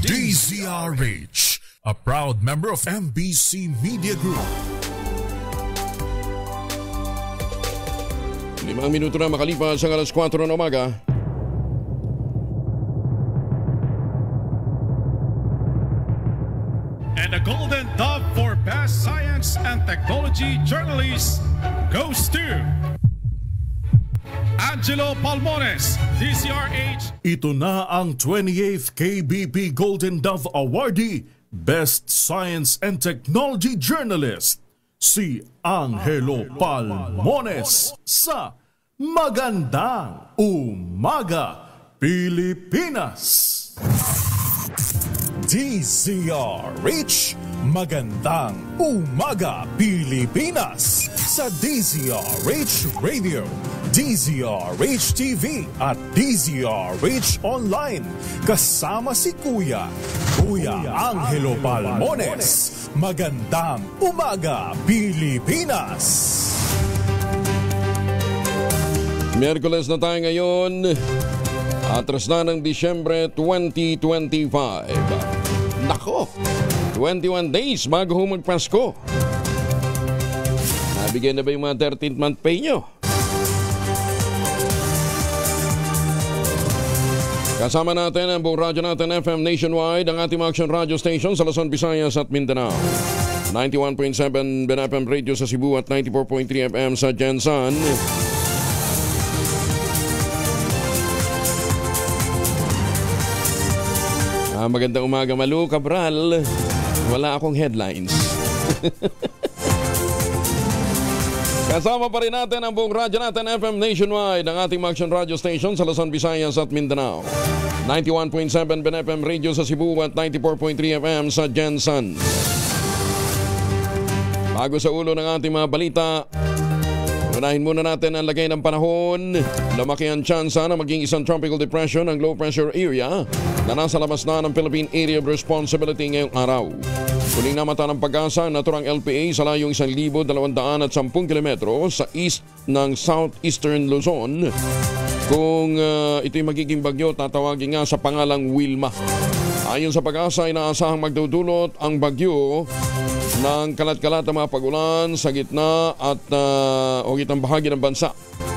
DZRH, a proud member of MBC Media Group. 5 minuto na makalipas ang alas 4 ng umaga. And the Golden Dove for Best Science and Technology Journalist goes to Angelo Palmones, DZRH. Ito na ang 28th KBP Golden Dove Awardee, Best Science and Technology Journalist, si Angelo Palmones sa Magandang Umaga, Pilipinas. DZRH, Magandang Umaga, Pilipinas, sa DZRH Radio, DZRH TV at DZRH Online. Kasama si Kuya Angelo Palmones. Magandang Umaga, Pilipinas. Miyerkules na tayo ngayon. Atras na ng Disyembre 2025. Nako, 21 days bago magpasko. Nabigyan na ba yung mga 13th month pay nyo? Kasama natin ang buong radyo natin FM nationwide, ang ating action radio station sa Luzon, Visayas at Mindanao. 91.7 BNFM Radio sa Cebu at 94.3 FM sa Jensan. Magandang umaga, Malu Cabral. Wala akong headlines. Kasama pa rin natin ang buong radyo natin FM nationwide, ang ating action radio station sa Luzon, Visayas at Mindanao. 91.7 BNFM Radio sa Cebu at 94.3 FM sa Jensan. Bago sa ulo ng ating mga balita, unahin muna natin ang lagay ng panahon. Lumaki ang tsansa na maging isang tropical depression ang low pressure area na nasa labas na ng Philippine Area of Responsibility ngayong araw. Huling namata ng pag-asa ang naturang LPA sa layong 1,210 kilometro sa east ng southeastern Luzon. Kung ito'y magiging bagyo, tatawagin nga sa pangalang Wilma. Ayon sa pag-asa, inaasahang magdudulot ang bagyo ng kalat-kalat na mga pag-ulan sa gitna at o gitnang bahagi ng bansa.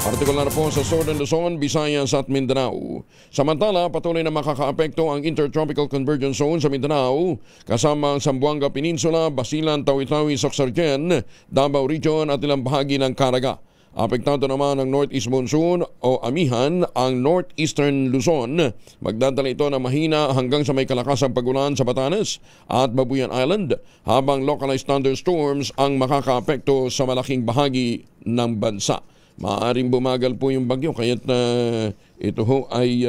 Partikular po sa Southern Luzon, Visayas at Mindanao. Samantala, patuloy na makakaapekto ang Intertropical Convergence Zone sa Mindanao, kasama ang Zamboanga Peninsula, Basilan, Tawi-Tawi, Sorsogon, Davao Region at ilang bahagi ng Caraga. Apektado naman ang Northeast Monsoon o Amihan ang Northeastern Luzon. Magdadala ito ng mahina hanggang sa may kalakasang pag-ulan sa Batanes at Babuyan Island, habang localized thunderstorms ang makakaapekto sa malaking bahagi ng bansa. Maaaring bumagal po yung bagyo, kaya't ito ho ay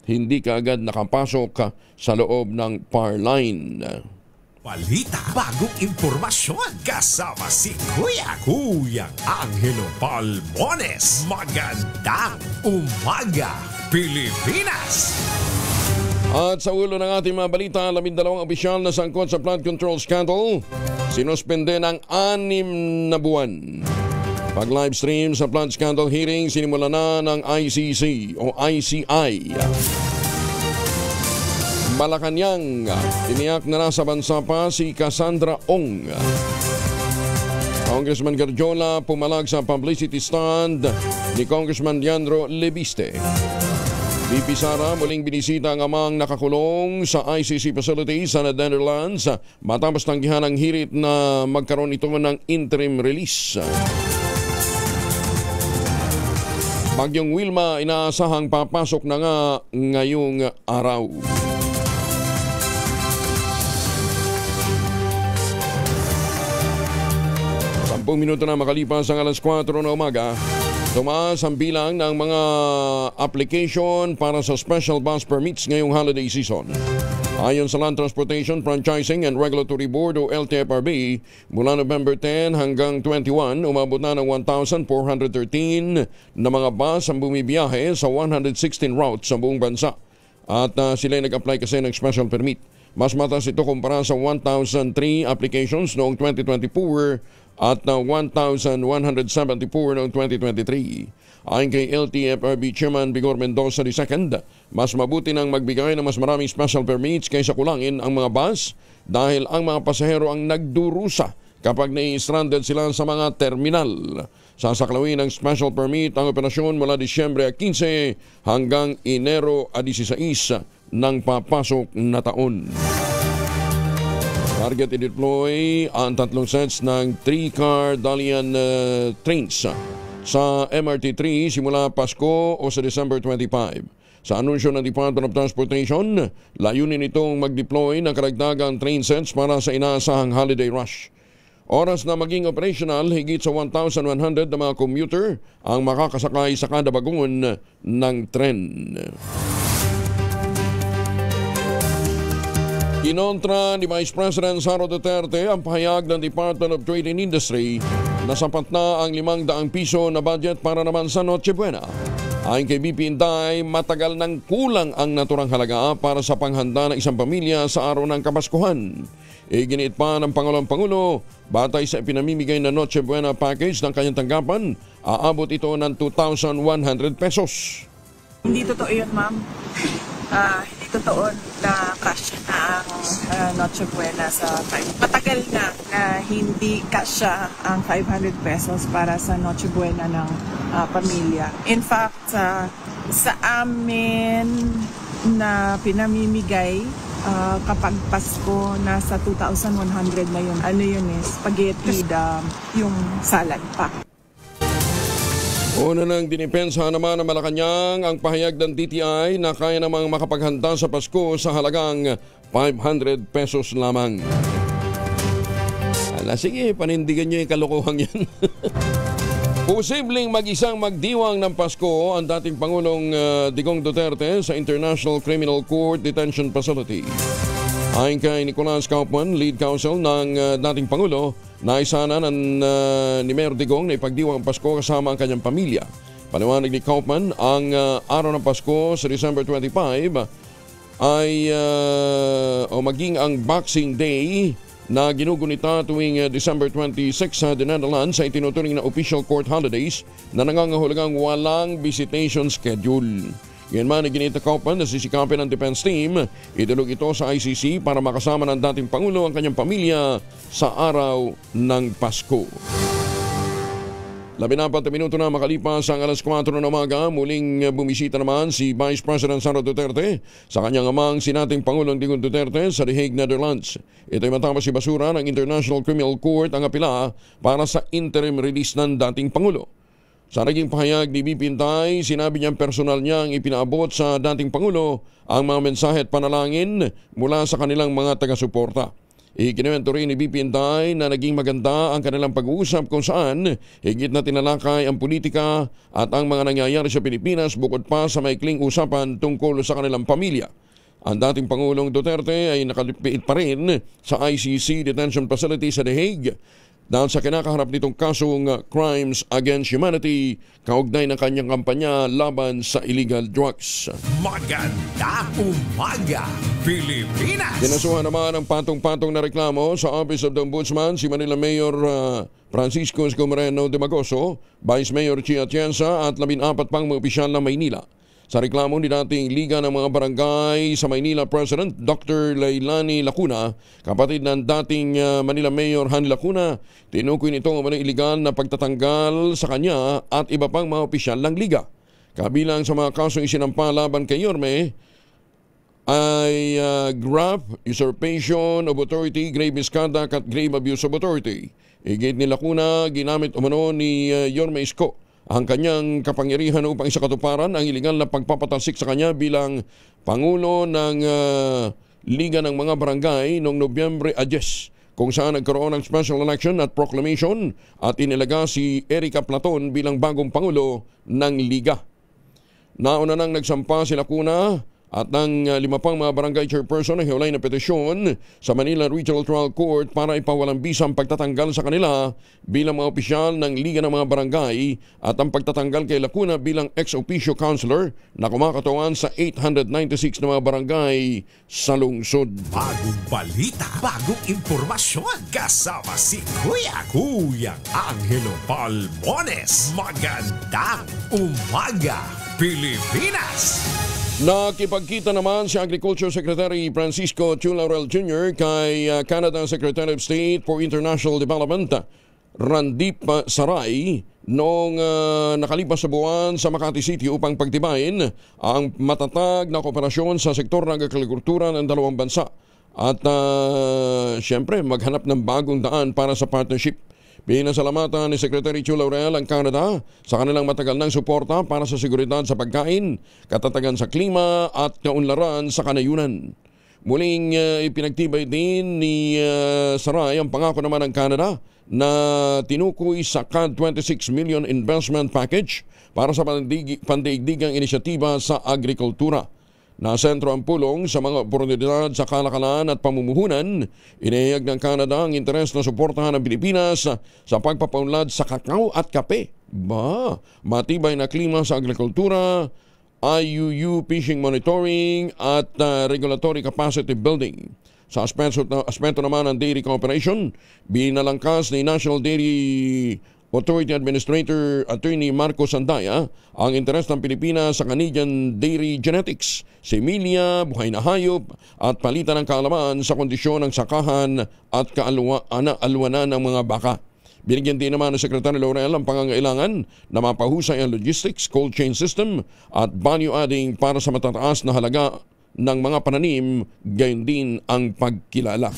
hindi kaagad nakapasok sa loob ng PAR line. Balita, bagong impormasyon, kasama si Kuya Angelo Palmones. Magandang Umaga, Pilipinas! At sa ulo ng ating mga balita, 12 opisyal na sangkot sa flood control scandal, sinuspende ng 6 na buwan. Pag-live stream sa flood scandal hearing, sinimula na ng ICC o ICI. Malacanang, tiniyak na nasa bansa pa si Cassandra Ong. Congressman Garjola pumalag sa publicity stand ni Congressman Leandro Lebiste. VP Sara muling binisita ang amang nakakulong sa ICC facility sa Netherlands matapos tanggihan ang hirit na magkaroon ito ng interim release. Bagyong Wilma inaasahang papasok na nga ngayong araw. Minuto na makalipas ang alas 4 na umaga, tumaas ang bilang ng mga application para sa special bus permits ngayong holiday season. Ayon sa Land Transportation, Franchising and Regulatory Board o LTFRB, mula November 10 hanggang 21, umabot na ng 1,413 na mga bus ang bumibiyahe sa 116 routes sa buong bansa. At sila nag-apply kasi ng special permit. Mas mataas ito kumpara sa 1,003 applications noong 2024 at 1,174 noong 2023. Ayon kay LTFRB Chairman Vigor Mendoza II, mas mabuti nang magbigay ng mas maraming special permits kaysa kulangin ang mga bus dahil ang mga pasahero ang nagdurusa kapag nai-stranded sila sa mga terminal. Sasaklawin ng special permit ang operasyon mula Disyembre 15 hanggang Enero 16 ng papasok na taon. Target i-deploy ang 3 sets ng 3-car Dalian trains sa MRT3 simula Pasko o sa December 25. Sa anunsyo ng Department of Transportation, layunin itong mag-deploy ng karagdagang train sets para sa inaasahang holiday rush. Oras na maging operational, higit sa 1,100 na mga commuter ang makakasakay sa kada bagon ng tren. Kinontra ni Vice President Sara Duterte ang pahayag ng Department of Trade and Industry na sapat na ang 500 piso na budget para naman sa Noche Buena. Ayon kay BP Inday, matagal nang kulang ang naturang halaga para sa panghanda ng isang pamilya sa araw ng Kapaskuhan. Iginiit pa ng Pangulo, batay sa ipinamimigay na Noche Buena package ng kanyang tanggapan, aabot ito ng 2,100 pesos. Hindi totoo yun, ma'am. Hindi totoo na cash na ang Noche Buena sa matagal na hindi cash ang 500 pesos para sa Noche Buena ng pamilya. In fact, sa amin na pinamimigay, kapag Pasko, nasa 2,100 na yun. Ano yun spaghetti, yung salad pa. Una nang dinipensa naman ng Malacanang ang pahayag ng DTI na kaya namang makapaghanda sa Pasko sa halagang 500 pesos lamang. Sige, panindigan nyo yung kalokohan yan. Posibleng mag-isang magdiwang ng Pasko ang dating Pangulong Digong Duterte sa International Criminal Court Detention Facility. Ayon kay Nicolas Kaufman, lead counsel ng dating Pangulo, naisa na ni Mayor Digong na ipagdiwang ang Pasko kasama ang kanyang pamilya. Paliwanag ni Kaufman, ang araw ng Pasko sa December 25 ay maging ang Boxing Day na ginugunita tuwing December 26 sa the Netherlands sa itinuturing na official court holidays na nangangahulugang walang visitation schedule. Yan man, iginita Kaufman na sisikapin ng defense team, idulog ito sa ICC para makasama ng dating Pangulo ang kanyang pamilya sa araw ng Pasko. 14 minuto na makalipas ang alas 4 ng umaga, muling bumisita naman si Vice President Sara Duterte sa kanyang amang sinating Pangulong Digong Duterte sa The Hague, Netherlands. Ito'y matapos si basura ng International Criminal Court ang apela para sa interim release ng dating Pangulo. Sa naging pahayag ni BP Inday, sinabi niyang personal niyang ipinaabot sa dating Pangulo ang mga mensahe at panalangin mula sa kanilang mga taga-suporta. Ikinuwento rin ni BP Inday na naging maganda ang kanilang pag-uusap kung saan higit na tinalakay ang politika at ang mga nangyayari sa Pilipinas bukod pa sa maikling usapan tungkol sa kanilang pamilya. Ang dating Pangulong Duterte ay nakalipit pa rin sa ICC Detention Facility sa The Hague dahil sa kinakaharap nitong kasong Crimes Against Humanity kaugnay ng kanyang kampanya laban sa illegal drugs. Magandang umaga, Pilipinas! Kinasuhan naman ang patong-patong na reklamo sa Office of the Ombudsman si Manila Mayor Francisco Escomereno de Magoso, Vice Mayor Chia Atienza at 14 pang mga opisyal ng Maynila. Sa reklamo ni dating Liga ng mga Barangay sa Maynila President Dr. Leilani Lacuna, kapatid ng dating Manila Mayor Han Lacuna, tinukoy nito ang iligal na pagtatanggal sa kanya at iba pang mga opisyal ng Liga. Kabilang sa mga kasong isinampa laban kay Yorme ay graft, usurpation of authority, grave misconduct at grave abuse of authority. Higit ni Lacuna, ginamit umano ni Yorme Isko ang kanyang kapangyarihan upang isakatuparan ang iligal na pagpapatalsik sa kanya bilang Pangulo ng Liga ng mga Barangay noong Nobyembre 10, kung saan nagkaroon ng special election at proclamation at inilaga si Erica Platon bilang bagong Pangulo ng Liga. Nauna nang nagsampa si Lacuna at ang 5 pang mga barangay chairperson ang hiwalay na petisyon sa Manila Regional Trial Court para ipawalang bisa ang pagtatanggal sa kanila bilang mga opisyal ng Liga ng mga Barangay at ang pagtatanggal kay Lacuna bilang ex-officio councilor na kumakatawan sa 896 na mga barangay sa lungsod. Bagong balita, bagong impormasyon. Kasama si Kuyang Angelo Palmones. Magandang umaga, Pilipinas! Nakipagkita naman si Agriculture Secretary Francisco Chu Laurel Jr. kay Canada Secretary of State for International Development Randip Saray noong nakalipas na buwan sa Makati City upang pagtibayin ang matatag na kooperasyon sa sektor ng agrikultura ng dalawang bansa at siyempre maghanap ng bagong daan para sa partnership. Pinasalamatan ni Secretary Chu Laurel ang Canada sa kanilang matagal ng suporta para sa seguridad sa pagkain, katatagan sa klima at kaunlaran sa kanayunan. Muling ipinagtibay din ni Saray ang pangako naman ng Canada na tinukoy sa CAD 26 million investment package para sa pandaigdigang inisyatiba sa agrikultura. Nasentro ang pulong sa mga oportunidad sa kalakalan at pamumuhunan. Inihayag ng Canada ang interes na suportahan ng Pilipinas sa pagpapaunlad sa kakao at kape. Matibay na klima sa agrikultura, IUU fishing monitoring at regulatory capacity building. Sa aspeto naman ng dairy cooperation, binalangkas ni National Dairy Authority Administrator Attorney Marco Sandaya ang interes ng Pilipinas sa Canadian Dairy Genetics, semilya, buhay na hayop at palitan ng kaalaman sa kondisyon ng sakahan at kaalwanan ng mga baka. Binigyan din naman ng Secretary Laurel ang pangangailangan na mapahusay ang logistics, cold chain system at value adding para sa matataas na halaga ng mga pananim, gayon din ang pagkilala.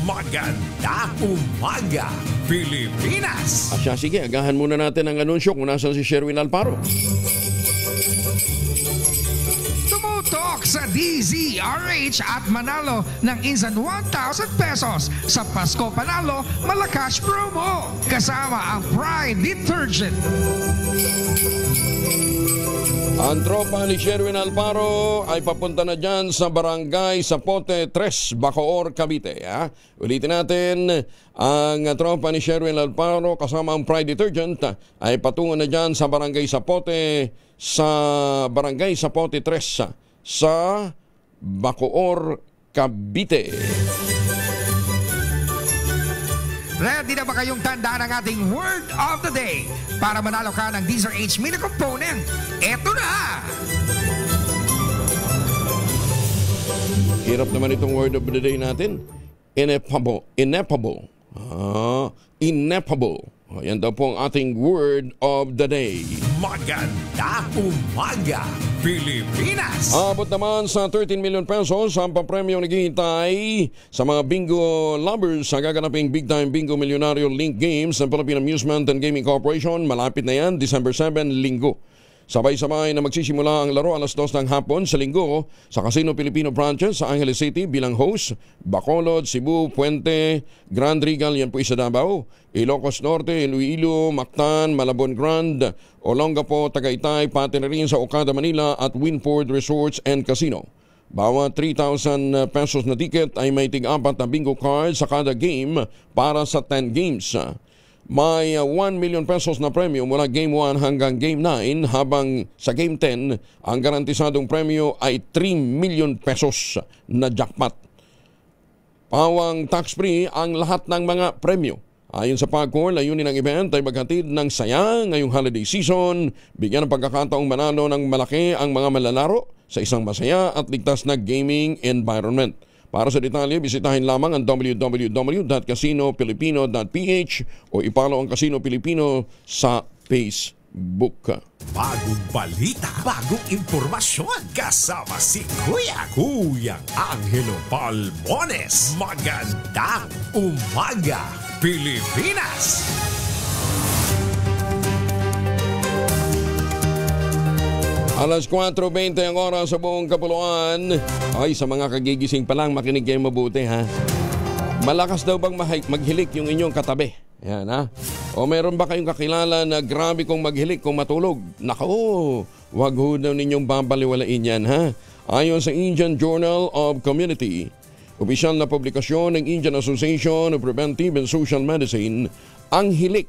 Magandang umaga, Pilipinas! Asya, sige, agahan muna natin ang anunsyo kung nasan si Sherwin Alparo. Tumutok sa DZRH at manalo ng instant 1,000 pesos sa Pasko Panalo Malacash Promo kasama ang Pride Detergent. Ang tropa ni Sherwin Alparo ay papunta na dyan sa Barangay Zapote 3, Bacoor, Cavite. Ulitin natin, ang tropa ni Sherwin Alparo kasama ang Pride Detergent ay patungo na dyan sa Barangay Zapote 3 sa Bacoor, Cavite. Ready na ba kayong tandaan ang ating word of the day para manalo ka ng DZRH mini component? Eto na! Hirap naman itong word of the day natin. Ineffable. Ineffable. Ineffable. Yan daw po ang ating word of the day. Magandang umaga, Pilipinas! Abot naman sa 13 million pesos ang papremyo naghihintay sa mga bingo lovers sa gaganaping Big Time Bingo Millionario Link Games ng Philippine Amusement and Gaming Corporation. Malapit na yan, December 7, Linggo. Sabay-sabay na magsisimula ang laro alas 2 ng hapon sa Linggo sa Casino Filipino Branches sa Angeles City bilang host, Bacolod, Cebu, Puente, Grand Regal, yan po isa Davao, Ilocos Norte, Iloilo, Mactan, Malabon Grand, Olongapo, Tagaytay, pati na rin sa Okada, Manila at Winford Resorts and Casino. Bawat 3,000 pesos na ticket ay may tig-apat na bingo card sa kada game para sa 10 games. May 1 million pesos na premyo mula Game 1 hanggang Game 9 habang sa Game 10 ang garantisadong premyo ay 3 million pesos na jackpot. Pawang tax-free ang lahat ng mga premyo. Ayon sa PAGCOR, layunin ng event ay maghatid ng saya ngayong holiday season, bigyan ng pagkakataong manalo ng malaki ang mga malalaro sa isang masaya at ligtas na gaming environment. Para sa detalye, bisitahin lamang ang www.casinofilipino.ph o ipollow ang Casino Filipino sa Facebook. Bagong balita, bagong impormasyon. Kasama si Kuyang Angelo Palmones. Magandang umaga, Pilipinas! Alas 4:20 ang oras sa buong kapuluan. Ay, sa mga kagigising pa lang, makinig kayo mabuti ha. Malakas daw bang maghilik yung inyong katabi? Yan ha. O meron ba kayong kakilala na grabe kong maghilik kung matulog? Naku, wag ho daw ninyong babaliwalain yan ha. Ayon sa Indian Journal of Community, opisyal na publikasyon ng Indian Association of Preventive and Social Medicine, ang hilik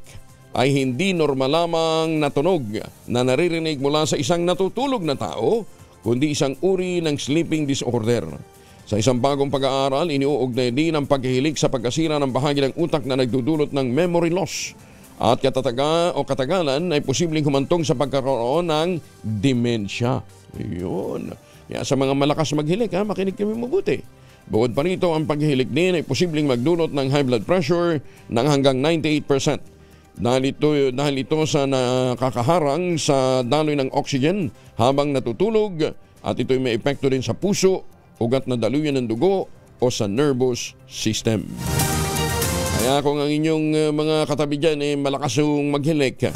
ay hindi normal lamang na tunog na naririnig mula sa isang natutulog na tao, kundi isang uri ng sleeping disorder. Sa isang bagong pag-aaral, iniuugnay din ang paghihilik sa pagkasira ng bahagi ng utak na nagdudulot ng memory loss. At katagalan ay posibleng humantong sa pagkakaroon ng demensya. Yun. Kaya sa mga malakas maghilik, makinig kami mabuti. Bukod pa rito, ang paghihilik din ay posibleng magdulot ng high blood pressure ng hanggang 98%. Dahil ito sa nakakaharang sa daloy ng oxygen habang natutulog at ito'y may epekto din sa puso, ugat na daluyan ng dugo o sa nervous system. Kaya kung ang inyong mga katabi dyan malakas yung maghilik,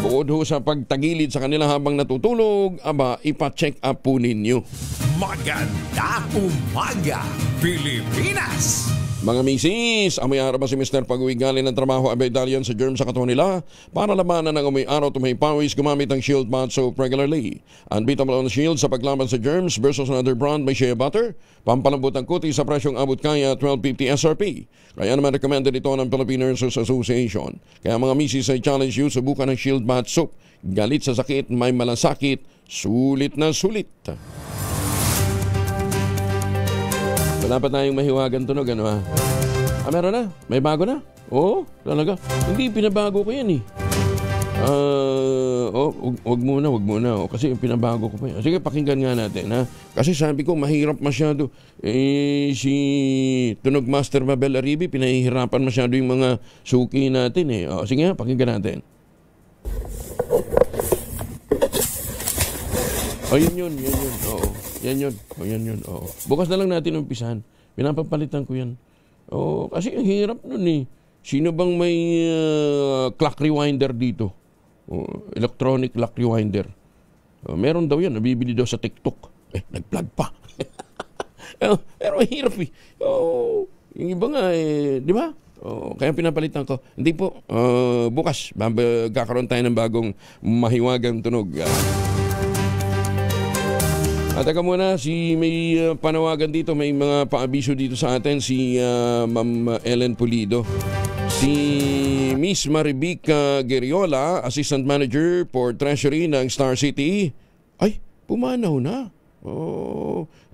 bukod ho sa pagtagilid sa kanila habang natutulog, ipa-check up po ninyo. Magandang umaga, Pilipinas! Mga misis, amoy araw ba si Mr. Pag-uwi galing ng trabaho abay dalian sa germ sa katawan nila para labanan ng amoy araw tumahi pawis gumamit ng Shield Bath Soap regularly. Unbeatable on Shield sa paglaban sa germs versus another brand may shea butter. Pampalambot ang kuti sa presyong abot kaya $12.50 SRP. Kaya naman recommended ito ng Philippine Nurses Association. Kaya mga misis ay challenge you, subukan ng Shield Bath Soap. Galit sa sakit, may malasakit, sulit na sulit. Dapat na yung mahiwagan tunog, ano ha? Meron na? May bago na? Oo, talaga. Hindi, pinabago ko yan eh. Wag muna. Kasi pinabago ko pa yan. Sige, pakinggan nga natin, ha? Kasi sabi ko, mahirap masyado. Si Tunog Master Mabel Aribi, pinahihirapan masyado yung mga suki natin eh. Sige nga, pakinggan natin. Yun. Oo. Yan yun. Oo. Bukas na lang natin umpisahan. Pinapapalitan ko yan. Kasi ang hirap nun eh. Sino bang may clock rewinder dito? Electronic clock rewinder. Meron daw yan. Nabibili daw sa TikTok. Nag-plug pa. Pero ang hirap eh. Yung iba nga di ba? Kaya pinapalitan ko. Hindi po. Bukas. Kakaroon tayo ng bagong mahiwagang tunog. At teka muna, may panawagan dito, may mga paabiso dito sa atin, si Ma'am Ellen Pulido. Si Miss Maribic Geriola, Assistant Manager for Treasury ng Star City, ay, pumanaw na.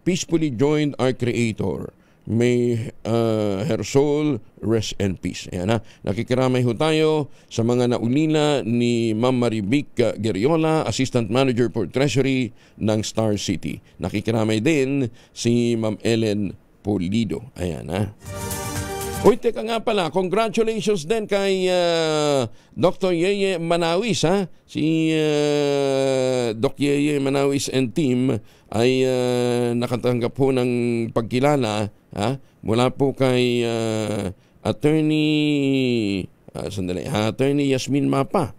Peacefully joined our Creator. May her soul rest in peace. Ayan na. Nakikiramay ho tayo sa mga naulila ni Ma'am Maribic Geriola, Assistant Manager for Treasury ng Star City. Nakikiramay din si Ma'am Ellen Pulido. Ayan na. Uy, teka nga pala, congratulations din kay Dr. Yeye Manawis, ha? Si Doc Yeye Manawis and team ay nakatanggap po ng pagkilala, ha? Mula po kay Attorney Yasmin Mapa.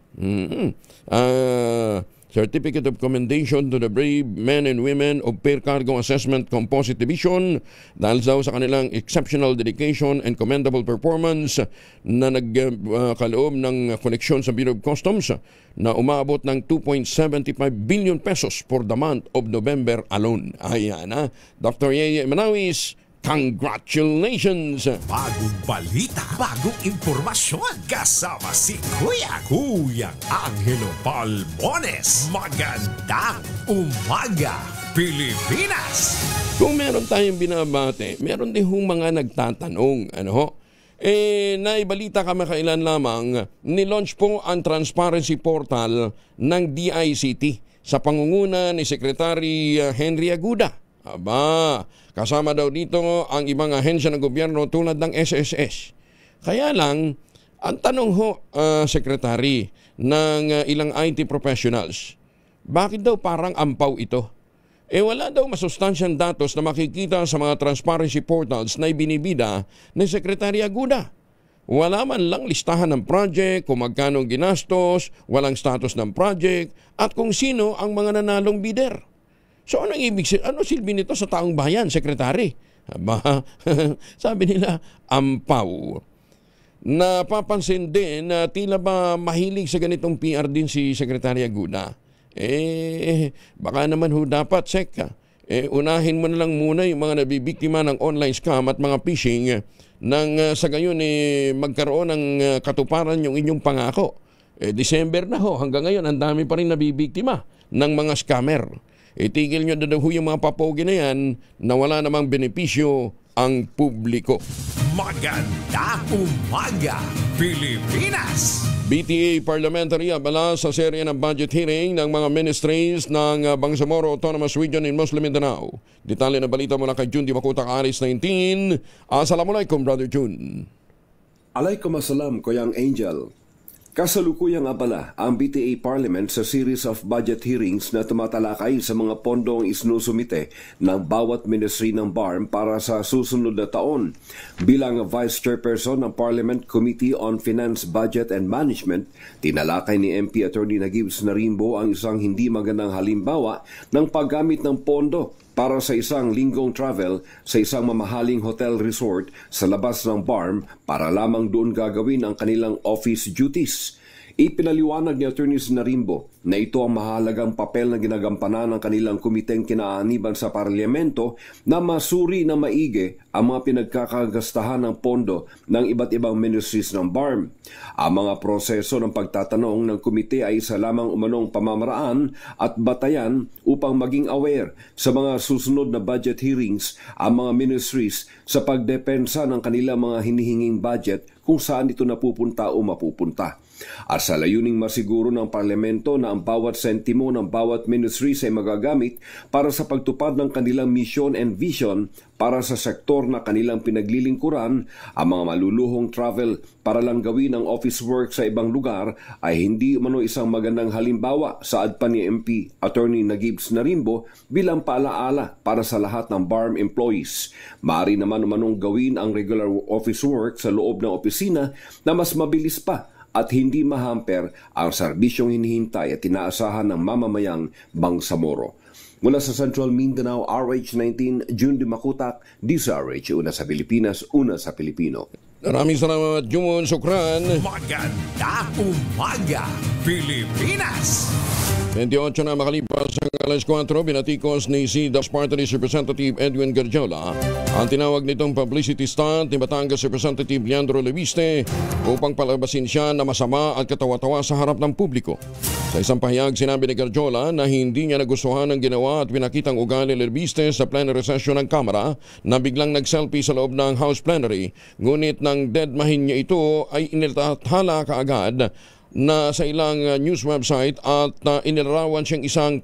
Certificate of Commendation to the Brave Men and Women of Fair Cargo Assessment Composite Division dahil daw sa kanilang exceptional dedication and commendable performance na nagkaloob ng koneksyon sa Bureau of Customs na umabot ng 2.75 billion pesos for the month of November alone. Ayan na. Dr. Yeye Manawis, congratulations! Bagong balita, bagong impormasyon. Kasama si Kuyang Angelo Palmones. Magandang umaga, Pilipinas! Kung meron tayong binabate, meron din hong mga nagtatanong, naibalita kami kailan lamang, nilaunch po ang transparency portal ng DICT sa pangunguna ni Secretary Henry Aguda. Kasama daw dito ang ibang ahensya ng gobyerno tulad ng SSS. Kaya lang, ang tanong ho, Secretary, ng ilang IT professionals, bakit daw parang ampaw ito? Wala daw masustansyang datos na makikita sa mga transparency portals na ibinibida ni Secretary Aguda. Wala man lang listahan ng project, kung magkano ginastos, walang status ng project, at kung sino ang mga nanalong bidder. So ano silbi nito sa taong bayan, Sekretary? Sabi nila, ampaw. Napapansin din na tila ba mahilig sa ganitong PR din si Secretary Aguda. Baka naman ho dapat, Sek, unahin mo na lang muna yung mga nabibiktima ng online scam at mga phishing nang sa gayon magkaroon ng katuparan yung inyong pangako. December na ho, hanggang ngayon ang dami pa rin nabibiktima ng mga scammer. Itigil nyo na ho yung mga papogi na yan na wala namang benepisyo ang publiko. Magandang umaga, Pilipinas! BTA Parliamentary abala sa serye ng budget hearing ng mga ministries ng Bangsamoro Autonomous Region in Muslim Mindanao. Detalye na balita mula kay Jun Di Makutak, Aris 19. Assalamualaikum, Brother Jun. Alaikum assalam, Koyang Angel. Kasalukuyang abala ang BTA Parliament sa series of budget hearings na tumatalakay sa mga pondong isinusumite ng bawat ministry ng BARM para sa susunod na taon. Bilang Vice Chairperson ng Parliament Committee on Finance, Budget and Management, tinalakay ni MP Attorney Nagibs Narimbo ang isang hindi magandang halimbawa ng paggamit ng pondo para sa isang linggong travel sa isang mamahaling hotel resort sa labas ng BARM para lamang doon gagawin ang kanilang office duties. Ipinaliwanag ni Atty. Narimbo na ito ang mahalagang papel na ginagampanan ng kanilang komiteng kinaaniban sa parlamento na masuri na maigi ang mga pinagkakagastahan ng pondo ng iba't ibang ministries ng BARM. Ang mga proseso ng pagtatanong ng komite ay isa lamang umanong pamamaraan at batayan upang maging aware sa mga susunod na budget hearings ang mga ministries sa pagdepensa ng kanilang mga hinihinging budget kung saan ito napupunta o mapupunta. At sa layuning masiguro ng parlamento na ang bawat sentimo ng bawat ministries ay magagamit para sa pagtupad ng kanilang mission and vision para sa sektor na kanilang pinaglilingkuran, ang mga maluluhong travel para lang gawin ang office work sa ibang lugar ay hindi umano isang magandang halimbawa, saad pa ni MP Attorney Nagibs Narimbo, bilang paalaala para sa lahat ng BARM employees. Maaari naman umanong gawin ang regular office work sa loob ng opisina na mas mabilis pa at hindi mahamper ang serbisyong hinihintay at inaasahan ng mamamayang Bangsamoro. Mula sa Central Mindanao, RH19, Jun Di Makutak, DZRH, una sa Pilipinas, una sa Pilipino. Maraming salamat, Jun. Sukran. Magandang umaga, Pilipinas! 28 na makalipas ang alas 4, binatikos ni si Daps Party List Representative Edwin Garjola ang tinawag nitong publicity stunt ni Batangas Representative Leandro Leviste upang palabasin siya na masama at katawa-tawa sa harap ng publiko. Sa isang pahayag, sinabi ni Garjola na hindi niya nagustuhan ang ginawa at pinakitang ugali ni Leviste sa plenary session ng Kamara na biglang nag-selfie sa loob ng House Plenary. Ngunit nang deadmahin niya ito ay inilathala kaagad na sa ilang news website at inilarawan siyang isang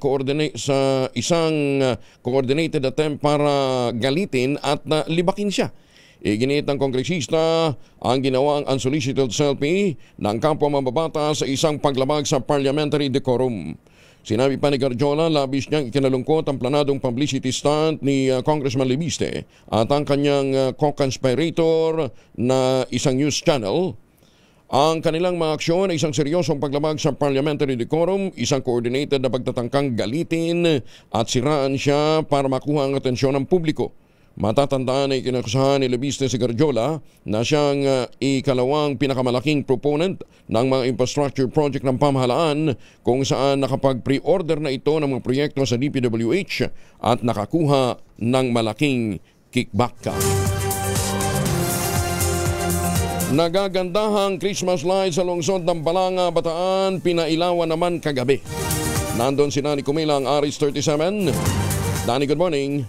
coordinated attempt para galitin at libakin siya. Iginit ng kongresista ang ginawang unsolicited selfie ng kapwa mambabata sa isang paglabag sa parliamentary decorum. Sinabi pa ni Garjola, labis niyang ikinalungkot ang planadong publicity stunt ni Congressman Leviste at ang kanyang co-conspirator na isang news channel. Ang kanilang mga aksyon ay isang seryosong paglabag sa parliamentary decorum, isang coordinated na pagtatangkang galitin at siraan siya para makuha ang atensyon ng publiko. Matatandaan na ikinakusahan ni Leviste si Garjola na siyang ikalawang pinakamalaking proponent ng mga infrastructure project ng pamahalaan kung saan nakapag-pre-order na ito ng mga proyekto sa DPWH at nakakuha ng malaking kickback. Nagagandahang Christmas lights sa lungsod ng Balanga, Bataan, pinailawan naman kagabi. Nandun si Nani Kumilang, Aris 37. Dani, good morning.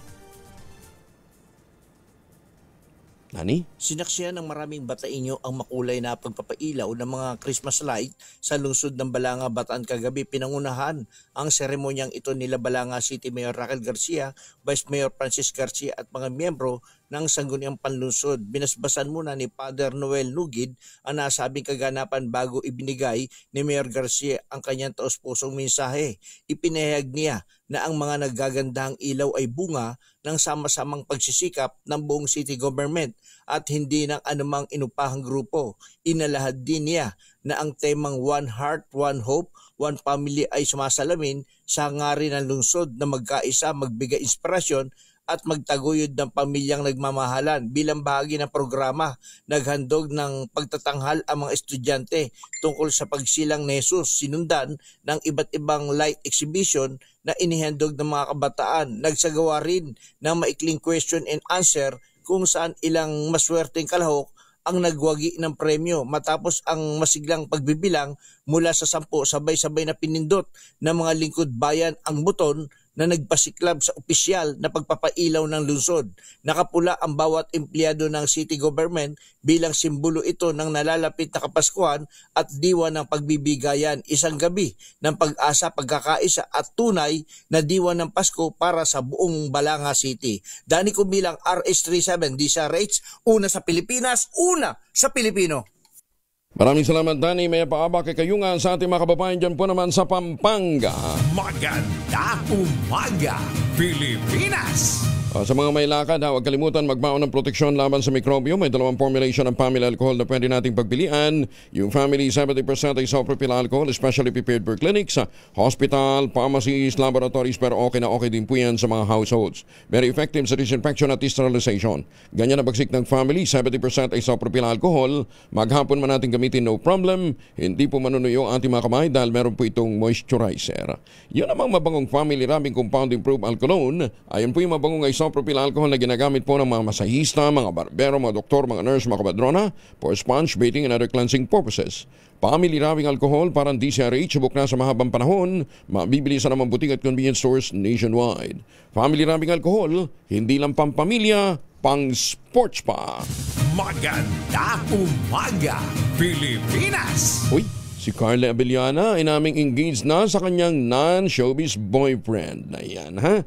Nani? Sinaksihan ng maraming Batainyo ang makulay na pagpapailaw ng mga Christmas light sa lungsod ng Balanga, Bataan kagabi. Pinangunahan ang seremonyang ito nila Balanga City Mayor Raquel Garcia, Vice Mayor Francis Garcia at mga miyembro ng Sangguniang Panlungsod. Binasbasan muna ni Father Noel Nugid ang nasabing kaganapan bago ibinigay ni Mayor Garcia ang kanyang taos-pusong mensahe. Ipinahayag niya na ang mga naggagandahang ilaw ay bunga ng sama-samang pagsisikap ng buong city government at hindi ng anumang inupahang grupo. Inalahad din niya na ang temang One Heart, One Hope, One Family ay sumasalamin sa hangarin ng lungsod na magkaisa, magbigay inspirasyon at magtaguyod ng pamilyang nagmamahalan. Bilang bahagi ng programa, naghandog ng pagtatanghal ang mga estudyante tungkol sa pagsilang ni Jesus, sinundan ng iba't ibang light exhibition na inihandog ng mga kabataan. Nagsagawa rin ng maikling question and answer kung saan ilang maswerteng kalahok ang nagwagi ng premyo. Matapos ang masiglang pagbibilang mula sa 10, sabay-sabay na pinindot ng mga lingkod bayan ang buton na nagpasiklab sa opisyal na pagpapailaw ng lungsod. Nakapula ang bawat empleyado ng city government bilang simbolo ito ng nalalapit na Kapaskuhan at diwa ng pagbibigayan. Isang gabi ng pag-asa, pagkakaisa at tunay na diwa ng Pasko para sa buong Balanga City. Dani ko bilang RH37 DZRH, una sa Pilipinas, una sa Pilipino. Maraming salamat, Danny. May paaba kay Kayungan sa ating mga kababayan dyan po naman sa Pampanga. Maganda umaga, Pilipinas! Sa mga may lakad, huwag kalimutan magbaon ng proteksyon laban sa mikrobyo. May dalawang formulation ng family alcohol na pwede nating pagpilian. Yung family 70% isopropyl alcohol, especially prepared for clinics, hospital, pharmacies, laboratories, pero okay na okay din po yan sa mga households. Very effective sa disinfection at sterilization. Ganyan ang bagsik ng family, 70% isopropyl alcohol. Maghapon man natin gamitin, no problem. Hindi po manunuyo ang ating mga kamay dahil meron po itong moisturizer. Yan namang mabangong family rubbing compound improved alcoholone. Ayon po yung mabangong isopropyl alcohol na ginagamit po ng mga masahista, mga barbero, mga doktor, mga nurse, mga kabadrona for sponge, bathing, and other cleansing purposes. Family rubbing alcohol parang DZRH, subok na sa mahabang panahon, mabibili sa namang butik at convenience stores nationwide. Family rubbing alcohol, hindi lang pampamilya, pang sports pa. Maganda umaga, Pilipinas! Uy, si Carla Abellana ay naming engaged na sa kanyang non-showbiz boyfriend. Ayan, ha?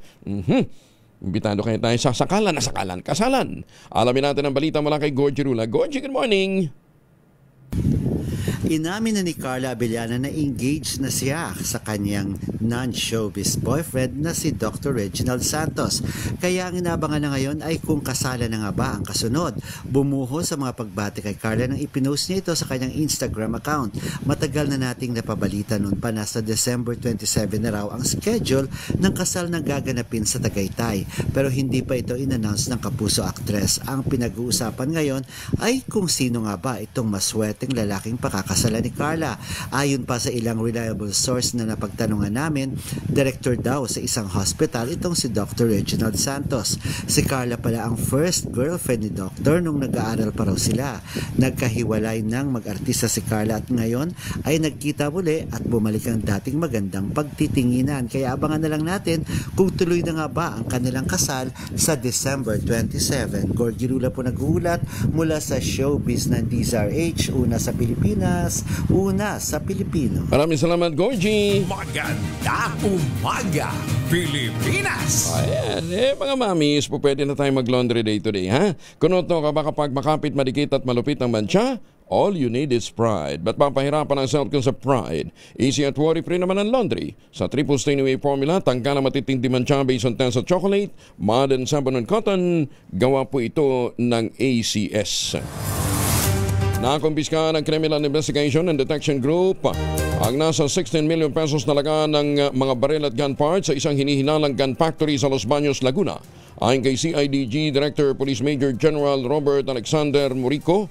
Imbitado kayo tayo sa sakalan na sakalan, kasalan. Alamin natin ang balita mula kay Gorgie Rula. Gorgie, good morning! Inamin na ni Carla Abellana na engaged na siya sa kanyang non-showbiz boyfriend na si Dr. Reginald Santos. Kaya ang inabangan na ngayon ay kung kasalan na nga ba ang kasunod. Bumuho sa mga pagbati kay Carla nang ipinost niya ito sa kanyang Instagram account. Matagal na nating napabalita noon pa, nasa December 27 na raw ang schedule ng kasal na gaganapin sa Tagaytay. Pero hindi pa ito in-announce ng kapuso actress. Ang pinag-uusapan ngayon ay kung sino nga ba itong maswerteng lalaking pakakasalan ni Carla. Ayon pa sa ilang reliable source na napagtanungan namin, director daw sa isang hospital itong si Dr. Reginald Santos. Si Carla pala ang first girlfriend ni Dr. nung nag-aaral pa raw sila. Nagkahiwalay nang mag-artista si Carla at ngayon ay nagkita muli at bumalik ang dating magandang pagtitinginan. Kaya abangan na lang natin kung tuloy na nga ba ang kanilang kasal sa December 27. Gorgie Rula po nag-uulat mula sa showbiz ng DZRH, una sa Pilipinas, una sa Pilipino. Maraming salamat, Gorgie! Maganda umaga, Pilipinas! Ayan, mga mamis, po pwede na tayo mag-laundry day today, ha? Kunot no ka ba kapag makapit, madikit at malupit ang mancha? All you need is Pride. Ba't papahirapan ang self-con sa Pride? Easy at worry-free naman ang laundry. Sa triple stain away formula, tanggal na matitindi mancha based on tensa chocolate, modern sabon and cotton, gawa po ito ng ACS. Nakumpiska ng Criminal Investigation and Detection Group ang nasa 16 million pesos na laga ng mga baril at gun parts sa isang hinihinalang gun factory sa Los Baños, Laguna. Ayon kay CIDG Director Police Major General Robert Alexander Murico,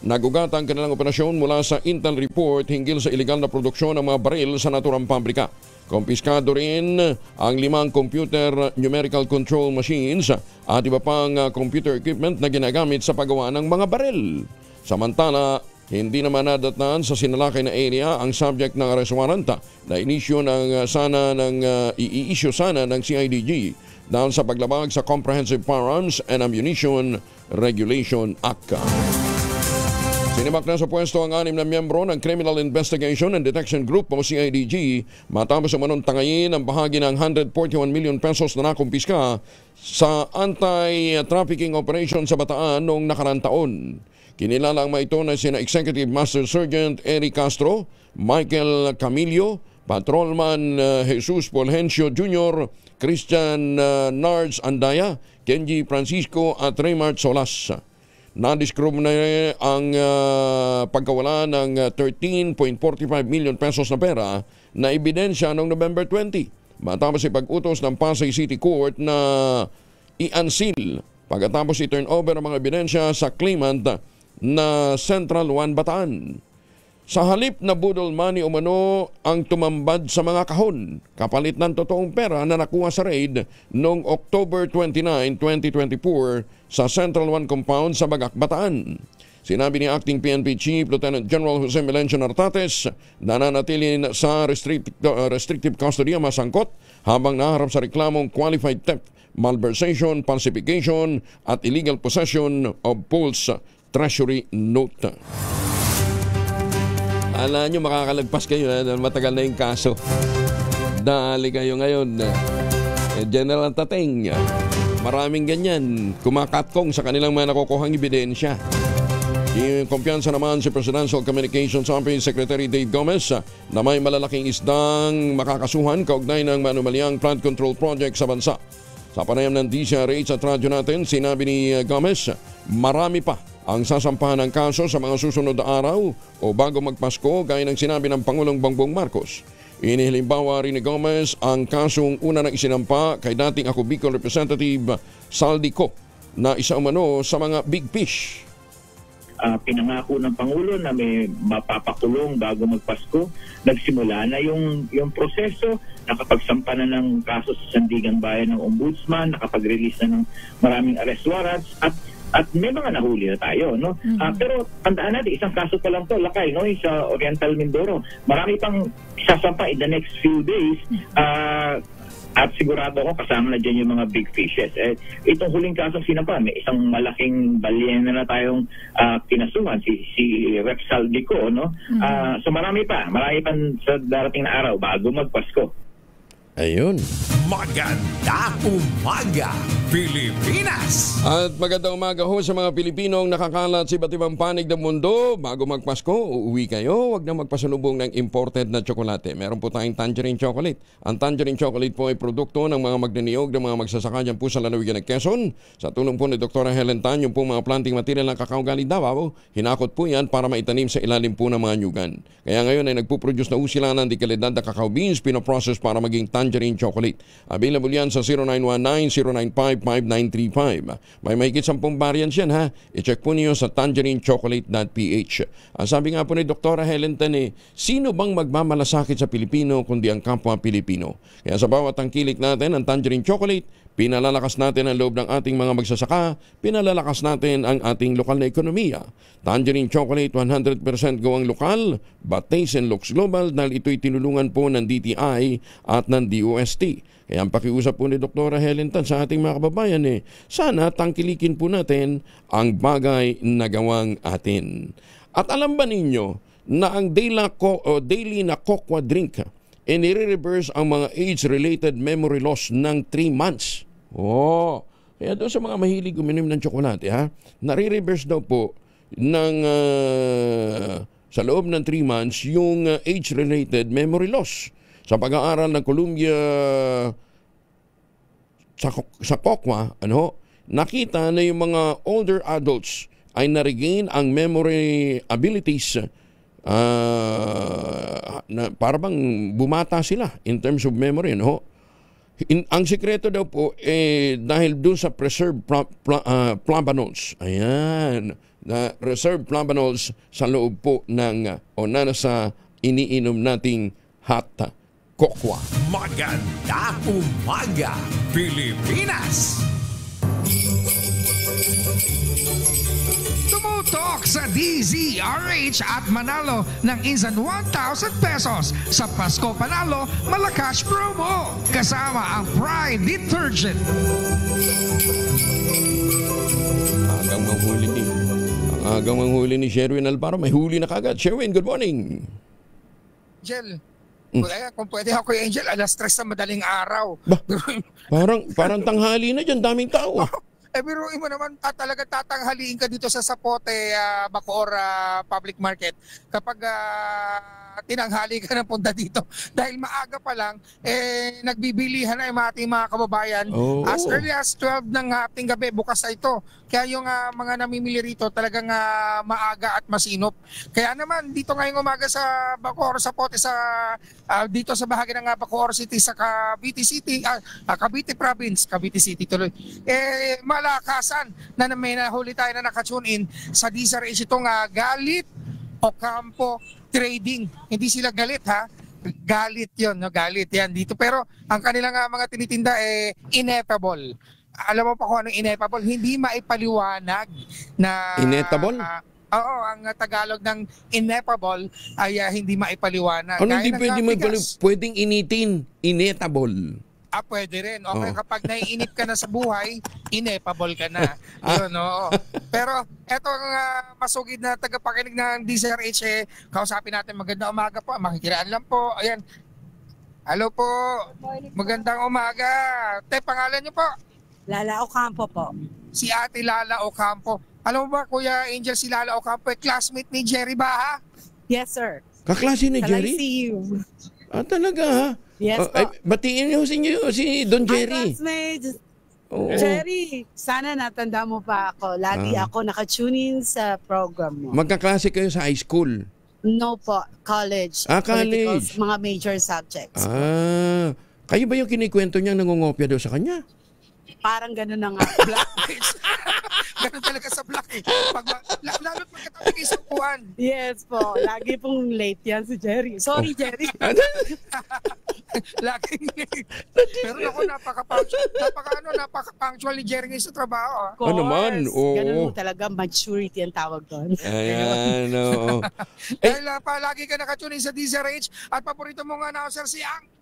nagugat ang kanilang operasyon mula sa intel report hinggil sa iligal na produksyon ng mga baril sa naturang pabrika. Kumpiskado rin ang 5 computer numerical control machines at iba pang computer equipment na ginagamit sa paggawa ng mga baril. Samantala, hindi naman nadatnan sa sinalakay na area ang subject ng arrest warrant na inisyu i-issue sana ng CIDG dahil sa paglabag sa Comprehensive Firearms and Ammunition Regulation Act. Sinimak na sa pwesto ang 6 na miyembro ng Criminal Investigation and Detection Group o CIDG matapos umanong tangayin ang bahagi ng 141 million pesos na nakumpiska sa anti-trafficking operation sa Bataan noong nakarang taon. Kinilala ang mga ito na sina Executive Master Sergeant Eric Castro, Michael Camillo, Patrolman Jesus Fulgencio Jr., Christian Nards Andaya, Kenji Francisco at Raymart Solas. Nadiskrib na ang pagkawala ng 13.45 million pesos na pera na ebidensya noong November 20 matapos ipag-utos ng Pasay City Court na i-unseal pagkatapos i-turn over ang mga ebidensya sa claimant na Central 1 Bataan. Sa halip na budol money umano ang tumambad sa mga kahon, kapalit ng totoong pera na nakuha sa raid noong October 29, 2024 sa Central 1 Compound sa Bagak, Bataan. Sinabi ni Acting PNP Chief Lieutenant General Jose Melencio Nartates na nanatili sa restrictive custody ang masangkot habang naharap sa reklamong qualified theft, malversation, falsification at illegal possession of false treasury note. Alam nyo, makakalagpas kayo dahil matagal na yung kaso. Dali kayo ngayon. General Tateng, maraming ganyan. Kumakatkong sa kanilang mga nakukuhang ebidensya. Yung kumpiyansa naman si Presidential Communications Office Secretary Dave Gomez na may malalaking isdang makakasuhan kaugnay ng manumalyang flood control project sa bansa. Sa panayam ng DCRH at radyo natin, sinabi ni Gomez, marami pa ang sasampahan ng kaso sa mga susunod na araw o bago magpasko gaya ng sinabi ng Pangulong Bongbong Marcos. Inihalimbawa rin ni Gomez ang kasong una na isinampa kay dating Ako Bicol Representative Saldico na isa umano sa mga big fish. Pinangako ng Pangulo na may mapapakulong bago magpasko. Nagsimula na yung proseso, nakapagsampa na ng kaso sa Sandigan Bayan ng Ombudsman, nakapag-release na ng maraming arrest warrants at may mga nahuli na tayo, no? Pero tandaan natin, isang kaso pa lang to, Lakay, no? Sa Oriental Mindoro. Marami pang sasampa in the next few days. At sigurado ako kasama na dyan yung mga big fishes. Itong huling kasong sinampa, may isang malaking balyena na tayong kinasuhan, si Rex Saldico, no? So marami pa sa darating na araw bago magpasko. Ayun. Magandang umaga, Pilipinas! At magandang umaga ho sa mga Pilipinong nakakalat sa iba't ibang panig ng mundo. Bago magpasko, uuwi kayo, huwag na magpasalubong ng imported na tsokolate. Meron po tayong tangerine chocolate. Ang tangerine chocolate po ay produkto ng mga magniniyog ng mga magsasaka dyan po sa lalawigan ng Quezon. Sa tulong po ni Dr. Helen Tan, yung po mga planting material ng kakao galing Davao, hinakot po yan para maitanim sa ilalim po ng mga nyugan. Kaya ngayon ay nagpuproduce na sila ng dikalidad na kakao beans, pinoprocess para maging tangerine chocolate. Available yan sa 0919-095-5935. May mahigit 10 variants yan, ha. I-check po niyo sa tangerinechocolate.ph. Sabi nga po ni Dr. Helen Tan, sino bang magmamalasakit sa Pilipino kundi ang kapwa Pilipino? Kaya sa bawat tangkilik natin ang tangerine chocolate, pinalalakas natin ang loob ng ating mga magsasaka, pinalalakas natin ang ating lokal na ekonomiya. Tangerine chocolate 100% gawang lokal, but taste and looks global dahil ito'y tinulungan po ng DTI at ng DOST. Kaya ang pakiusap po ni Dr. Helen Tan sa ating mga kababayan, sana tangkilikin po natin ang bagay na gawang atin. At alam ba ninyo na ang daily na Cocoa drink, nire-reverse ang mga age-related memory loss ng 3 months. Kaya doon sa mga mahilig uminom ng tsokolate, nare-reverse daw po ng sa loob ng 3 months yung age-related memory loss. Sa pag-aaral ng Columbia sa Cocoa, nakita na yung mga older adults ay na-regain ang memory abilities na para bang bumata sila in terms of memory, ang sekreto daw po dahil doon sa preserved flavanols. Ayan, na reserved flavanols sa loob po ng nasa iniinom nating hot cocoa. Magandang umaga, Pilipinas! Tumutok sa DZRH at manalo ng instant 1,000 pesos sa Pasko Panalo Malacash Promo kasama ang Pride Detergent. Agang manghuli ni Sherwin Alvaro, may huli na kagad. Sherwin, good morning. Angel, kung pwede ako yung Angel, alas 3 na madaling araw. Parang tanghali na dyan, daming tao. Biruin mo naman, talaga tatanghaliin ka dito sa Zapote, Bacoor Public Market. Kapag tinanghali ka ng punta dito. Dahil maaga pa lang, nagbibilihan na yung ating mga kababayan. As early as 12 ng ating gabi, bukas na ito. Kaya yung mga namimili rito talagang maaga at masinop. Kaya naman, dito ngayong umaga sa Bacoor, sa Pote, dito sa bahagi ng Bacoor City, sa Cavite City, Cavite Province, Cavite City tuloy, malakasan na may nahuli tayo na nakatune in sa DZRH itong Galit Ocampo Trading. Hindi sila galit ha, galit yon, no? Galit yan dito. Pero ang kanilang mga tinitinda ineffable. Alam mo pa kung anong ineffable? Hindi maipaliwanag na... Ineffable? Oo, ang Tagalog ng ineffable ay hindi maipaliwanag. Ano hindi pwedeng initin? Ineffable. Pwede rin. Okay, kapag naiinip ka na sa buhay, ineffable ka na. Yun, oo. Pero eto ang masugid na tagapakinig ng DZRH, kausapin natin. Magandang umaga po. Makikiraan lang po. Ayan. Hello po. Magandang umaga. Pangalan niyo po? Lala Ocampo po. Si Ate Lala Ocampo. Alam mo ba, Kuya Angel, si Lala Ocampo classmate ni Jerry Baha? Yes, sir. Kaklase ni Jerry? I see you. Talaga ha? Yes po. Batiin niyo si Don Jerry. Classmate. Jerry, sana natanda mo pa ako. Lagi ako nakatune in sa program mo. Magkaklase kayo sa high school? No po, college. College. Mga major subjects. Kayo ba yung kinikwento niyang nangungopia daw sa kanya? Parang gano'n na nga. Blackmates. Gano'n talaga sa black. Lalo pagkatabi kayo sa upuan. Yes po. Lagi pong late yan si Jerry. Sorry, Jerry. Laging late. Pero ako, napaka-punctual ni Jerry ngayon sa trabaho. Of course. Naman? Ganun mo talaga, maturity ang tawag doon. Ayan, oo. Dahil palagi ka nakatunin sa DZRH at paborito mong announcer si Ang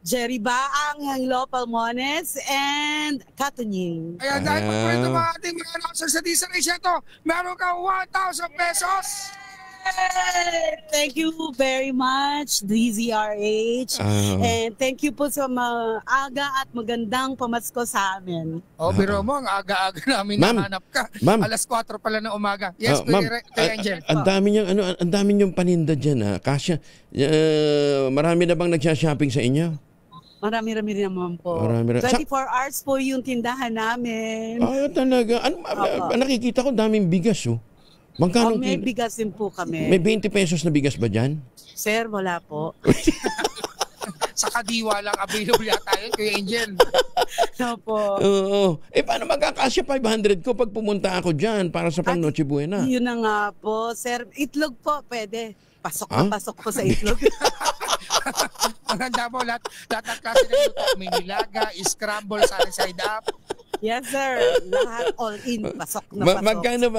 Jerry Baang, Angelo Palmones, and Katunying. Ayan, dahil paborito mga ating mga announcer sa DZRH ito, meron ka 1,000 pesos! Thank you very much, DZRH. And thank you po sa maaga at magandang pamasko sa amin. Biro mo, ang aga-aga namin nahanap ka. Alas 4 pala ng umaga. Yes, Kuya Angel. Ang dami niyong paninda dyan. Kasya, marami na bang nagsha-shopping sa inyo? Marami-rami naman po. 24 hours po yung tindahan namin. Talaga. Nakikita ko daming bigas. Magkano may bigas din po kami. May 20 pesos na bigas ba dyan? Sir, wala po. Sa Kadiwa lang available yata yun, Kuya Angel. No po. Paano magkakasya 500 ko pag pumunta ako dyan para sa pang Noche Buena? Yun na nga po, sir. Itlog po, pwede. Pasok na pasok po sa itlog. Maganda po lahat ng klase ng luto. May nilaga, scramble, side up. Yes, sir. Lahat all in. Pasok na pasok.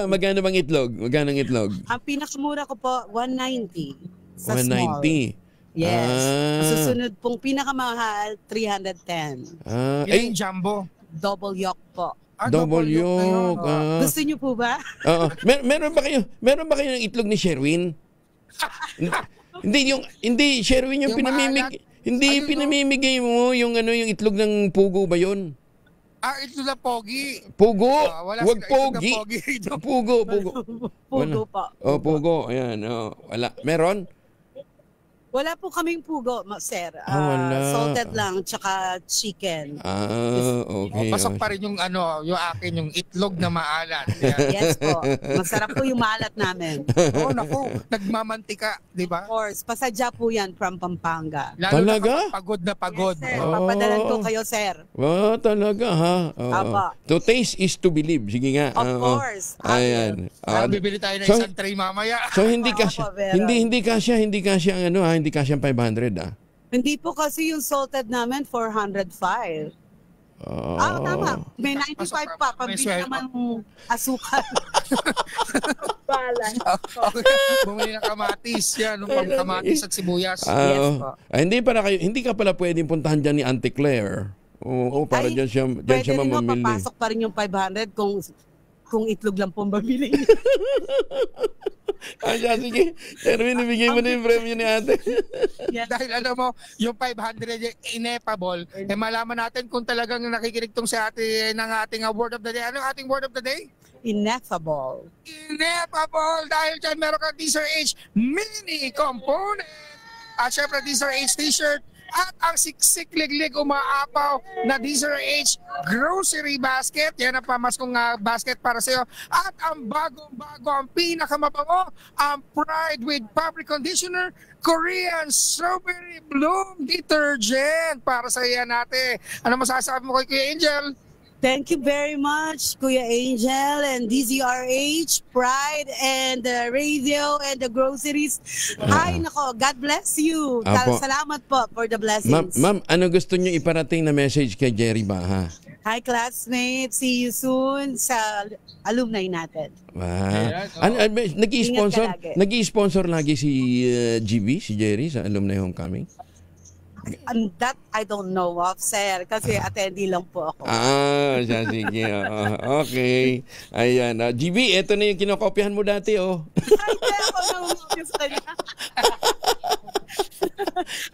Magkano bang itlog? Magkano ang itlog? Ang pinakamura ko po, 190. Sa 190. Small. Yes. Susunod pong pinakamahal, 310. Yung jumbo. Double yolk po. Double yolk. Gusto niyo po ba? Meron ba kayo ng itlog ni Sherwin? Hindi Sherwin yung pinamimigay. Hindi pinamimigay mo yung itlog ng pugo ba yun? Ito na pogi. Pugo? Wag pogi. Pugo. Pugo po. Pugo. Ayan. Wala. Meron? Wala po kaming pugo, sir. Wala. Salted lang, tsaka chicken. Okay. Pasok pa rin yung akin, yung itlog na maalat. Yes po. Masarap po yung maalat namin. Naku, nagmamantika, di ba? Of course. Pasadya po yan from Pampanga. Lalo talaga? Pagod na pagod. Yes, sir. Papadalan ko kayo, sir. Talaga, ha? To taste is to believe. Sige nga. Of course. Ayan. Bibili tayo ng isang tray mamaya. So, hindi kasya ang hindi kasya ang 500 Hindi po kasi yung salted namin 405. Tama. May 95 pa. Pabili naman ng asukal. Balan. Bumili ng kamatis. Yan, kamatis at sibuyas. Yes po. Hindi ka pala pwedeng puntahan dyan ni Auntie Claire. Para dyan siya mamamili. Pwede rin papasok pa rin yung 500 kung itlog lang pong babili. Sige. Erwin, ibigay mo na yung premyo ni ate. Dahil alam mo, yung 500 ineffable, malaman natin kung talagang nakikinig tong si ate ng ating word of the day. Ano ating word of the day? Ineffable. Ineffable! Dahil dyan meron kang Deezer H mini component. At syempre Deezer H t-shirt. At ang siksik liglig umaapaw na Deezer H grocery basket. Yan ang pamaskong basket para sa iyo. At ang bagong-bago, ang pinakamabango, ang Pride with Fabric Conditioner Korean Strawberry Bloom Detergent para sa iyo natin. Ano masasabi mo kay Kuya Angel? Thank you very much, Kuya Angel and DZRH, Pride, and the radio and the groceries. Hi, nako, God bless you. Salamat po for the blessings. Ma'am, ano gusto niyo iparating na message kay Jerry Baha? Hi, classmates. See you soon sa alumni natin. Nag-i-sponsor lagi si GB, si Jerry, sa alumni homecoming? That I don't know of, sir. Kasi attendee lang po ako. Sige. Okay. Ayan. GB, ito na yung kinokopyahan mo dati, oh. Hindi ako nangungopya sa kanya.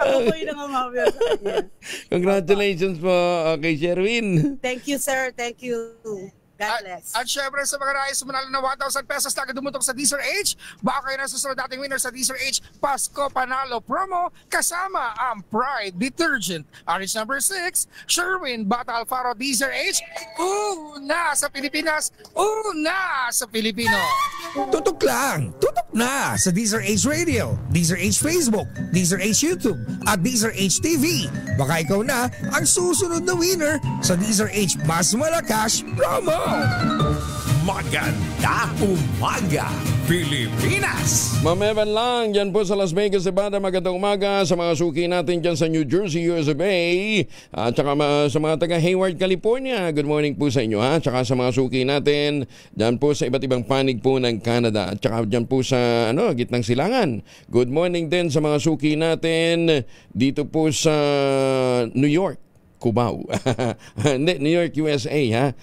Ako po yung nangungopya sa kanya. Congratulations po, kay Sherwin. Thank you, sir. Thank you. God bless. At syempre sa mga nais manalo ng 1,000 pesos na dumutok sa Deezer H, baka kayo nasusunod dating winner sa Deezer H Pasko Panalo promo kasama ang Pride Detergent. RH number 6, Sherwin Bata Alfaro Deezer H, una sa Pilipinas, una sa Pilipino. Tutok lang, tutok na sa Deezer H Radio, Deezer H Facebook, Deezer H YouTube, at Deezer H TV. Baka ikaw na ang susunod na winner sa Deezer H Mas Malakas promo. Maganda umaga, Pilipinas! Mameban lang, dyan po sa Las Vegas, Nevada. Magandang umaga sa mga suki natin dyan sa New Jersey, USA at saka sa mga taga Hayward, California. Good morning po sa inyo, ha? At saka sa mga suki natin dyan po sa iba't ibang panig po ng Canada. At saka dyan po sa gitnang silangan. Good morning din sa mga suki natin dito po sa New York. Cubao. Hindi, New York, USA, ha?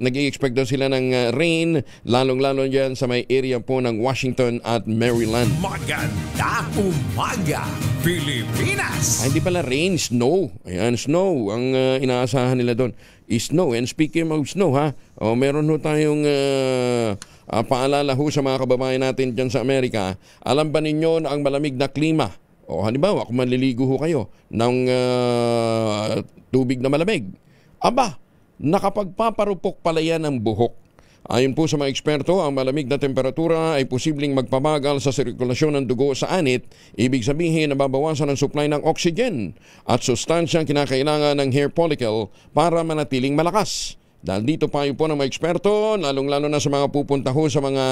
Nag-i-expect daw sila ng rain, lalong-lalo dyan sa may area po ng Washington at Maryland. Maganda umaga, Pilipinas! Hindi pala rain, snow. Ayan, snow. Ang inaasahan nila doon is snow. And speaking of snow, ha? Meron ho tayong paalala ho sa mga kababayan natin dyan sa Amerika. Alam ba ninyo na ang malamig na klima, halimbawa, kung manliligo ho kayo ng tubig na malamig, nakapagpaparupok pala yan ng buhok. Ayon po sa mga eksperto, ang malamig na temperatura ay posibleng magpabagal sa sirkulasyon ng dugo sa anit. Ibig sabihin, nababawasan ang supply ng oxygen at sustansyang kinakailangan ng hair follicle para manatiling malakas. Dahil dito payo po ng mga eksperto, lalong-lalo na sa mga pupunta ho sa mga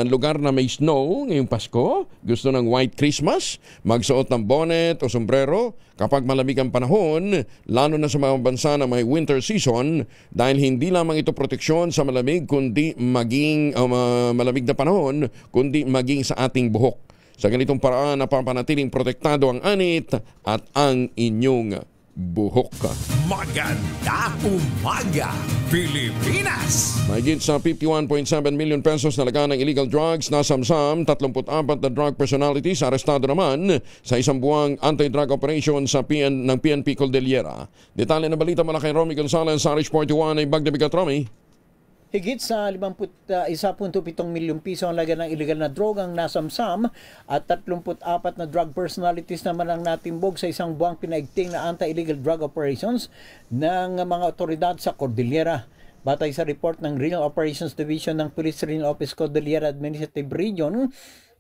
lugar na may snow ngayong Pasko, gusto ng white Christmas, magsuot ng bonnet o sombrero kapag malamig ang panahon, lalo na sa mga bansa na may winter season, dahil hindi lamang ito proteksyon sa malamig kundi maging malamig na panahon, kundi maging sa ating buhok. Sa ganitong paraan, napapanatiling protektado ang anit at ang inyong buhok. Maganda umaga, Pilipinas! Mahigit sa 51.7 million pesos na laga ng illegal drugs na samsam, 34 na drug personalities arestado naman sa isang buwang anti-drug operation ng PNP Cordillera. Detalye na balita mula kay Romy Gonzalez sa RH41 ay Bagdabigat. Romy. Higit sa 1.7 milyong piso ang laga ng illegal na drogang nasamsam at 34 na drug personalities naman ang natimbog sa isang buwang pinaigting na anti-illegal drug operations ng mga otoridad sa Cordillera. Batay sa report ng Regional Operations Division ng Police Regional Office Cordillera Administrative Region,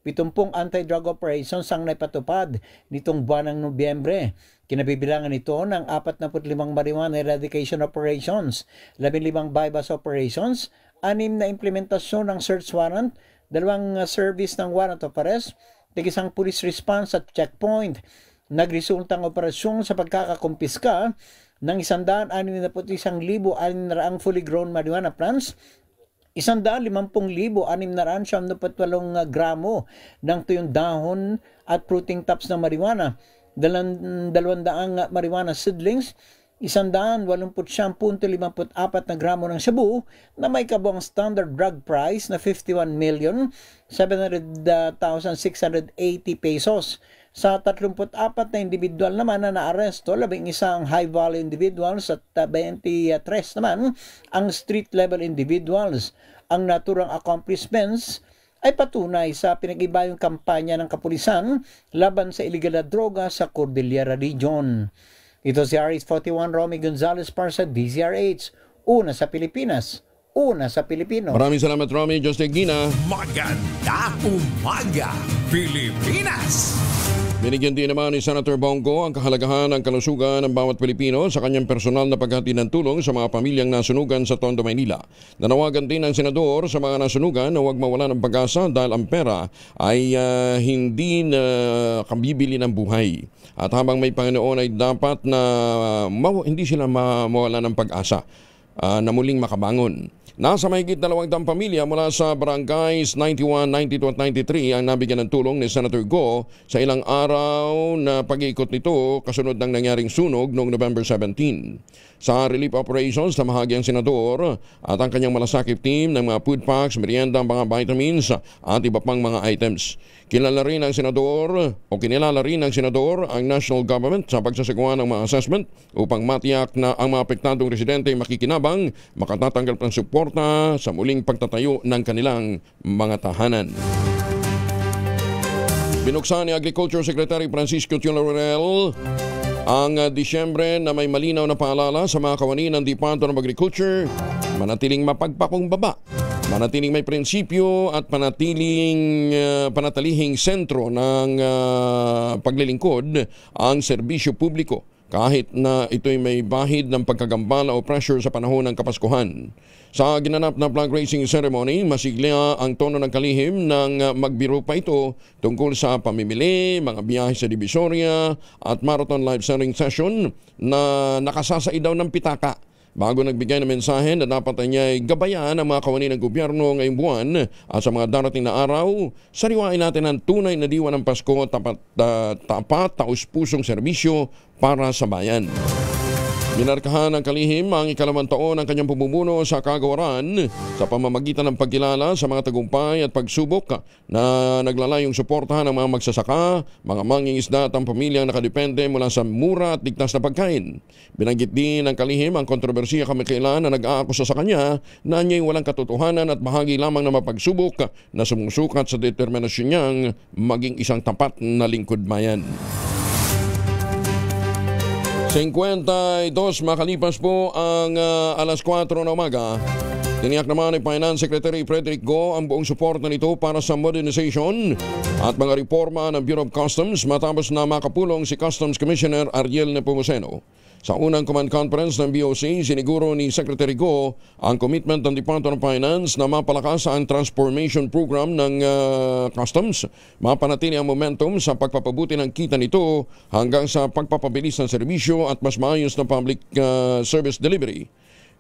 70 anti-drug operations ang naipatupad nitong buwan ng Nobyembre. Kinabibilangan ito ng 45 marijuana eradication operations, 15 bypass operations, 6 na implementasyon ng search warrant, 2 service ng warrant of arrest, 1 police response at checkpoint. Nagresultang operasyon sa pagkakakumpiska ng 161,600 fully grown marijuana plants, 150,678 gramo ng tuyong dahon at fruiting tops ng marijuana, 200 marijuana seedlings, 189.54 na gramo ng shabu na may kabuang standard drug price na 51,700,680 pesos. Sa 34 na individual naman na naaresto, 11 ang high-value individuals at 23 naman ang street-level individuals. Ang naturang accomplishments ay patunay sa pinag-ibayong kampanya ng kapulisan laban sa illegal na droga sa Cordillera Region. Ito si RH41 Romy Gonzalez para sa DZRH. Una sa Pilipinas, una sa Pilipino. Maraming salamat, Romy. Just Gina. Maganda umaga, Pilipinas! Binigyan din naman ni Senator Bongo ang kahalagahan ng kalusugan ng bawat Pilipino sa kanyang personal na paghatid ng tulong sa mga pamilyang nasunugan sa Tondo, Maynila. Nanawagan din ang senador sa mga nasunugan na huwag mawala ng pag-asa dahil ang pera ay hindi na kabibili ng buhay. At habang may Panginoon ay dapat na hindi sila mawala ng pag-asa na muling makabangon. Nasa mahigit 200 pamilya mula sa barangays 91, 92 at 93 ang nabigyan ng tulong ni Senator Go sa ilang araw na pag-iikot nito kasunod ng nangyaring sunog noong November 17. Sa relief operations, namahagi ang senador at ang kanyang malasakit team ng mga food packs, merienda, mga vitamins at iba pang mga items. Kinilala rin ng senador ang national government sa pagsasagawa ng mga assessment upang matiyak na ang mga apektadong residente makikinabang, makatatanggap ng suporta sa muling pagtatayo ng kanilang mga tahanan. Binuksan ni Agriculture Secretary Francisco Chula-Laurel ang Disyembre na may malinaw na paalala sa mga kawani ng Department of Agriculture, manatiling mapagpakumbaba, manatiling may prinsipyo at panatilihing sentro ng paglilingkod ang serbisyo publiko kahit na ito'y may bahid ng pagkagambala o pressure sa panahon ng Kapaskuhan. Sa ginanap na flag raising ceremony, masigla ang tono ng kalihim ng magbiro pa ito tungkol sa pamimili, mga biyahe sa Divisoria at marathon live selling session na nakasasai daw ng pitaka. Bago nagbigay ng mensahe na dapat niya ay gabayan ang mga kawani ng gobyerno ngayong buwan at sa mga darating na araw, sariwain natin ang tunay na diwa ng Pasko, tapat, taus-pusong serbisyo para sa bayan. Minarkahan ng kalihim ang ikalawang taon ng kanyang pamumuno sa kagawaran sa pamamagitan ng pagkilala sa mga tagumpay at pagsubok na naglalayong suportahan ng mga magsasaka, mga mangingisda at ang pamilyang nakadepende mula sa mura at ligtas na pagkain. Binanggit din ng kalihim ang kontrobersiya kamakailan na nag-aakusa sa kanya na niya'y walang katotohanan at bahagi lamang na mapagsubok na sumusukat sa determinasyon niyang maging isang tapat na lingkod bayan. 52 makalipas po ang alas 4 na umaga. Tiniyak naman ni Finance Secretary Frederick Go ang buong suporta nito para sa modernization at mga reforma ng Bureau of Customs matapos na makapulong si Customs Commissioner Ariel Nepomuceno. Sa unang command conference ng BOC, siniguro ni Secretary Go ang commitment ng Department of Finance na mapalakas ang transformation program ng Customs, mapanatili ang momentum sa pagpapabuti ng kita nito hanggang sa pagpapabilis ng serbisyo at mas maayos na public service delivery.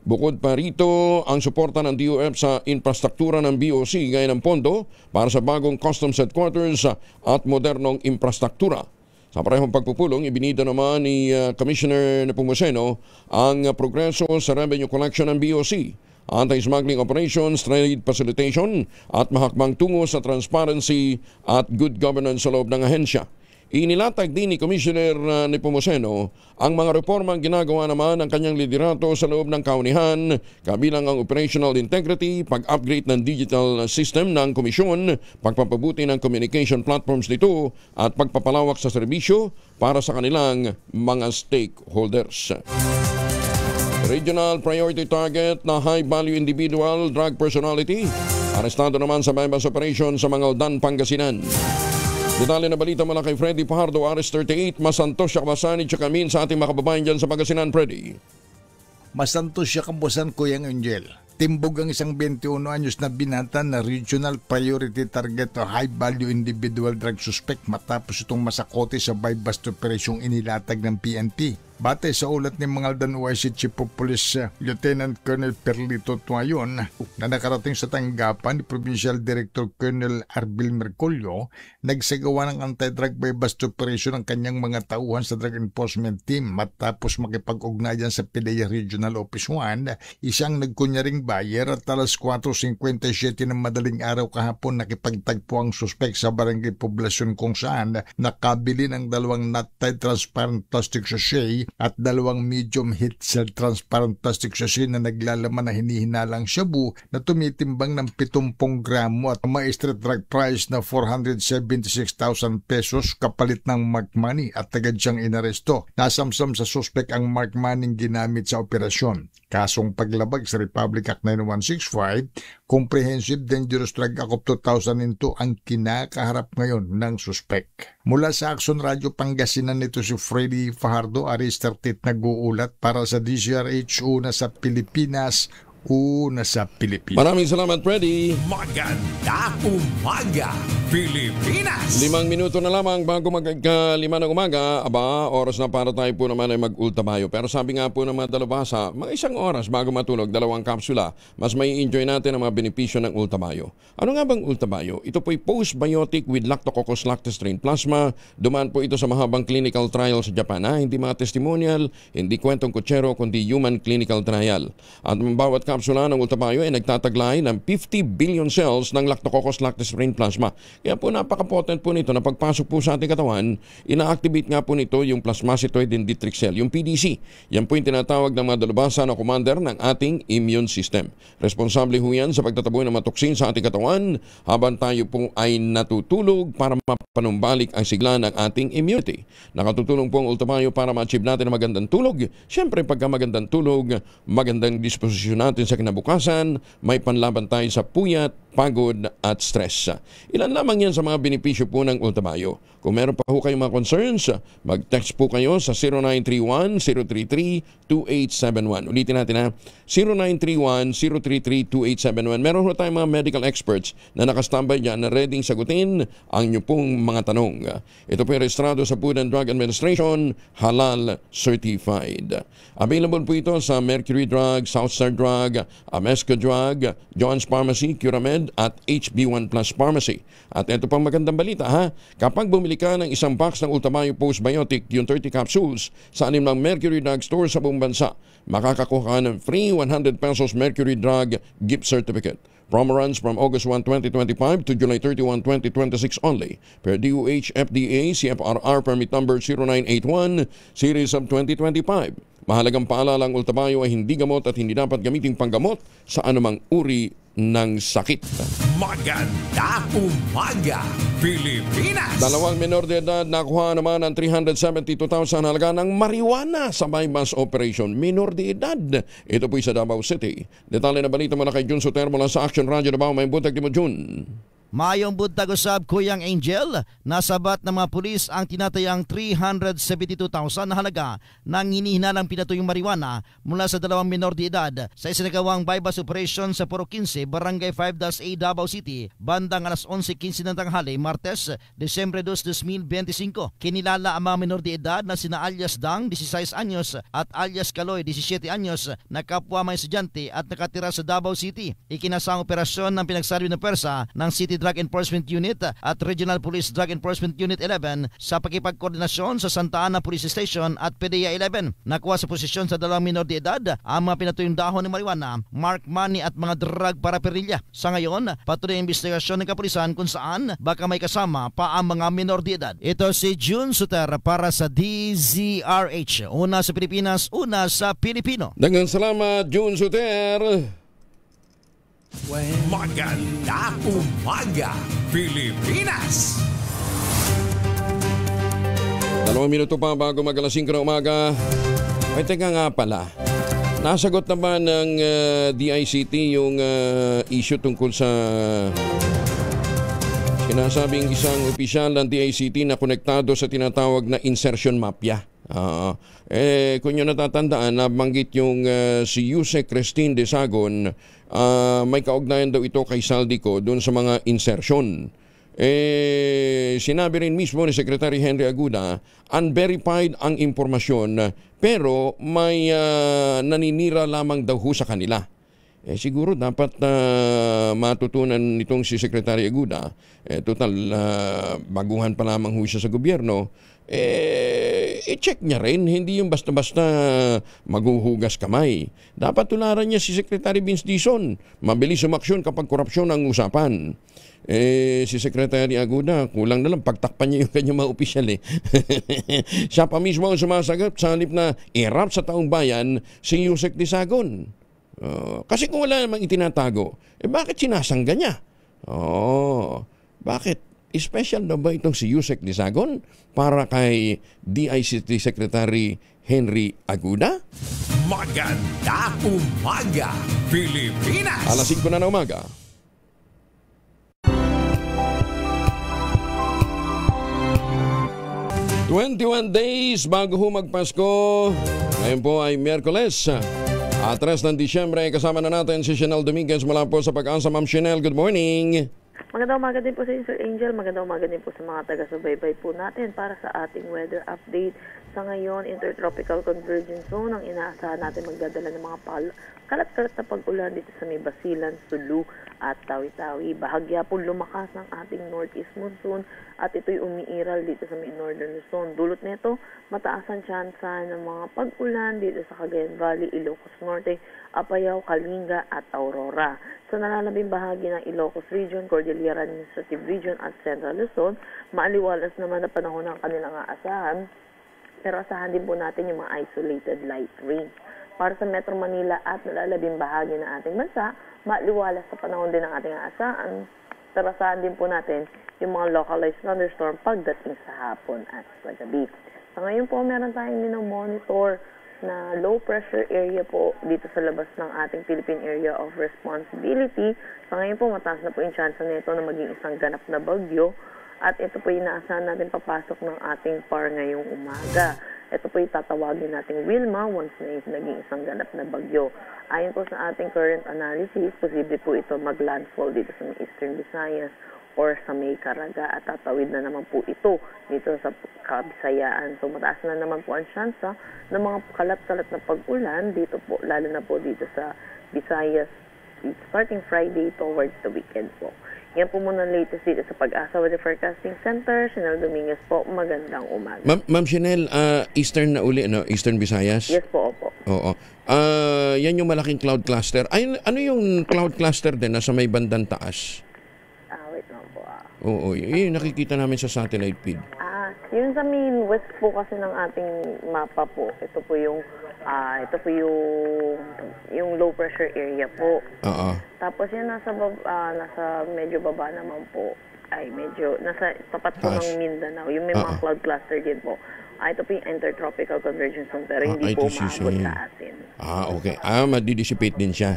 Bukod pa rito, ang suporta ng DOF sa infrastruktura ng BOC gaya ng pondo para sa bagong Customs Headquarters at modernong infrastruktura. Sa parehong pagpupulong, ibinida naman ni Commissioner Nepomuceno ang progreso sa revenue collection ng BOC, anti-smuggling operations, trade facilitation at mahakbang tungo sa transparency at good governance sa loob ng ahensya. Inilatag din ni Commissioner Nepomuceno ang mga reformang ginagawa naman ng kanyang liderato sa loob ng kaunihan, kabilang ang operational integrity, pag-upgrade ng digital system ng komisyon, pagpapabuti ng communication platforms nito at pagpapalawak sa serbisyo para sa kanilang mga stakeholders. Regional priority target na high-value individual drug personality, arestado naman sa bypass operation sa Mangaldan, Pangasinan. Detalye na balita mula kay Freddy Pajardo, Ares 38, Masantos siya kabasani siya kamin sa ating mga kababayan dyan sa Pangasinan, Freddy. Masantos siya kabasan, Kuyang Angel. Timbog ang isang 21 anyos na binata na regional priority target o high-value individual drug suspect matapos itong masakote sa bypass operation inilatag ng PNP. Batay sa ulat ni Mangaldan OIC Chief of Police Lieutenant Colonel Perlito Tuayon na nakarating sa tanggapan ni Provincial Director Colonel Arbil Mercolio, nagsagawa ng anti-drug by bust operation ang kanyang mga tauhan sa Drug Enforcement Team matapos makipag-ugnayan sa PDEA Regional Office 1, isang nagkunyaring buyer at alas 4:57 ng madaling araw kahapon nakipagtagpo ang suspek sa barangay Poblasyon kung saan nakabili ng 2 nut-tied transparent plastic sachet at 2 medium heat cell transparent plastic sachet na naglalaman na hinihinalang shabu na tumitimbang ng 70 gramo at may street drug price na 476,000 pesos kapalit ng marked money at agad siyang inaresto. Nasamsam sa suspek ang marked money ginamit sa operasyon. Kasong paglabag sa Republic Act 9165, Comprehensive Dangerous Drug Act of 2002 ang kinakaharap ngayon ng suspek. Mula sa Action Radio Pangasinan, nito si Freddy Fajardo, Aristartit nag-uulat para sa DZRH, una sa Pilipinas, una sa Pilipinas. Maraming salamat, Freddy. Maganda umaga, Pilipinas! 5 minuto na lamang bago mag-5 ng umaga. Aba, oras na para tayo po naman ay mag-ultamayo. Pero sabi nga po ng mga dalubhasa, mga 1 oras bago matulog, 2 kapsula, mas may enjoy natin ang mga benepisyo ng ultamayo. Ano nga bang ultamayo? Ito po'y postbiotic with Lactococcus lactostrain plasma. Dumaan po ito sa mahabang clinical trial sa Japan. Hindi mga testimonial, hindi kwentong kutsero, kundi human clinical trial. At bawat kapsula ng ultamayo ay nagtataglay ng 50 billion cells ng Lactococcus lactostrain plasma. Kaya po napaka-potent po nito na pagpasok po sa ating katawan, ina-activate nga po nito yung plasmacytoid dendritic cell, yung PDC. Yan po yung tinatawag ng mga dalubhasa na commander ng ating immune system. Responsable ho yan sa pagtataboy ng mga toksin sa ating katawan habang tayo po ay natutulog para mapanumbalik ang sigla ng ating immunity. Nakatutulong po ang ultamayo para ma-achieve natin ang magandang tulog. Siyempre, pagka magandang tulog, magandang disposisyon natin sa kinabukasan, may panlaban tayo sa puyat, pagod at stress. Ilan lamang yan sa mga benepisyo po ng ultamayo. Kung meron pa ho kayong mga concerns, mag-text po kayo sa 0931-033-2871. Ulitin natin ha, 0931-033-2871. Meron ho tayong mga medical experts na nakastambay dyan na ready sagutin ang inyo pong mga tanong. Ito po yung registrado sa Food and Drug Administration, halal certified. Available po ito sa Mercury Drug, Southstar Drug, Amesco Drug, John's Pharmacy, Curamed at HB1 Plus Pharmacy. At ito pang magandang balita ha, kapag bumili ka ng isang box ng Ultamayo Postbiotic, yung 30 capsules sa 6 Mercury Drug Store sa buong bansa, makakakuha ka ng free 100 pesos Mercury Drug gift certificate. Promo runs from August 1, 2025 to July 31, 2026 only. Per DOH FDA CFRR permit number 0981 series of 2025. Mahalagang paalala, ang Ultamayo ay hindi gamot at hindi dapat gamitin panggamot sa anumang uri ng sakit. Maganda umaga, Pilipinas! 2 menor de edad nakuha naman ang 372,000 halaga ng marijuana sa bypass operation. Menor de edad. Ito po sa Davao City. Detalye na balita mula kay Jun Soter mula sa Action Radio Davao. May buntag mo, Jun. Mayong buntag usab, Kuyang Angel, nasabat ng mga pulis ang tinatayang 372,000 na halaga ng hinihinalang pinatuyong marijuana mula sa 2 menor de edad sa isinagawang bypass operation sa Puro 15, Barangay 5-A, Davao City, bandang alas 11:15 ng tanghali, Martes, Desyembre 2, 2025. Kinilala ang mga menor de edad na sina alias Dang, 16 anyos, at alias Kaloy, 17 anyos, na kapwa mga estudyante at nakatira sa Davao City. Ikinasang operasyon ng pinagsalbi ng persa ng City Drug Enforcement Unit at Regional Police Drug Enforcement Unit 11 sa pakipagkoordinasyon sa Santa Ana Police Station at PDEA 11. Nakuha sa posisyon sa 2 menor de edad ang mga pinatuyong dahon ng marijuana, marked money at mga drug paraphernalia. Sa ngayon, patuloy ang investigasyon ng kapulisan kung saan baka may kasama pa ang mga menor de edad. Ito si June Suter para sa DZRH. Una sa Pilipinas, una sa Pilipino. Daghang salamat, June Suter. Maganda umaga, Pilipinas! 2 minuto pa bago mag-alas 5 ng umaga. Ay, teka nga pala. Nasagot naman ng DICT yung issue tungkol sa sinasabing isang opisyal ng DICT na konektado sa tinatawag na insertion mafia. Kung nyo natatandaan, nabanggit yung si Yuse Christine Desagon, may kaugnayan daw ito kay Saldico doon sa mga insertion. Sinabi rin mismo ni Secretary Henry Aguda, unverified ang impormasyon pero may naninira lamang daw ho sa kanila. Siguro dapat matutunan nitong si Secretary Aguda, total baguhan pa lamang ho siya sa gobyerno, i-check niya rin, hindi yung basta-basta maghuhugas kamay. Dapat tularan niya si Secretary Vince Dizon, mabilis umaksyon kapag korupsyon ang usapan. Si Secretary Aguda, kulang na lang pagtakpan niya yung kanyang mga opisyal Siya pa mismo ang sumasagot sa halip na irap sa taong bayan si Yusek Disagon. Kasi kung wala namang itinatago, bakit sinasangga niya? Bakit? Special na ba itong si Yusek Disagon para kay DICT Secretary Henry Aguda? Maganda umaga, Pilipinas! Alas 5 na umaga. "21 days bago ho magpasko." Ngayon po ay Miyerkules. At 3 ng Disyembre, kasama na natin si Chanel Dominguez mula po sa Pag-asa. Ma'am Chanel, good morning. Magandang umaga din po sa Sir Angel. Magandang umaga din po sa mga taga-subaybay po natin para sa ating weather update. Sa ngayon, Intertropical Convergence Zone ang inaasahan natin magdadala ng mga kalat-kalat na pag-ulan dito sa may Basilan, Sulu at Tawi-Tawi. Bahagya po lumakas ng ating northeast monsoon at ito'y umiiral dito sa may northern Luzon. Dulot nito, mataas ang tsansa ng mga pag-ulan dito sa Cagayan Valley, Ilocos Norte, Apayao, Kalinga at Aurora. Sa nalalabing bahagi ng Ilocos Region, Cordillera Administrative Region at Central Luzon, maaliwalas naman na panahon ng kanilang aasahan, pero asahan din po natin yung mga isolated light rain. Para sa Metro Manila at nalalabing bahagi ng ating bansa, maaliwalas sa panahon din ng ating aasahan, pero asahan din po natin yung mga localized thunderstorm pagdating sa hapon at sa gabi. Sa ngayon po, meron tayong minomonitor na low pressure area po dito sa labas ng ating Philippine Area of Responsibility. Sa ngayon po, mataas na po yung chance nito na maging isang ganap na bagyo. At ito po yung inaasahan natin papasok ng ating PAR ngayong umaga. Ito po yung tatawagin nating Wilma once na naging isang ganap na bagyo. Ayon po sa ating current analysis, posible po ito mag-landfall dito sa Eastern Visayas or sa may Caraga at tatawid na naman po ito dito sa Kabisayaan. So mataas na naman po ang tsansa ng mga kalat-kalat na pag-ulan dito po, lalo na po dito sa Visayas starting Friday towards the weekend po. Yan po muna latest dito sa Pag-asa Weather Forecasting Center. Chanel Dominguez po, magandang umaga. Ma'am Chanel, Eastern na uli, no? Eastern Visayas? Yes po, opo. Oo. Yan yung malaking cloud cluster. Ay, ano yung cloud cluster din nasa may bandang taas? Wait lang po. Oo, yun nakikita namin sa satellite feed. Yun sa main west po kasi ng ating mapa po. Ito po yung low pressure area po. Tapos yan nasa medyo baba naman po. Ay medyo nasa tapat po ng Mindanao. Yung may mga cloud cluster din po. Ito po yung Intertropical Convergence Zone pero hindi po maabot sa atin. Okay. Madidissipate din siya.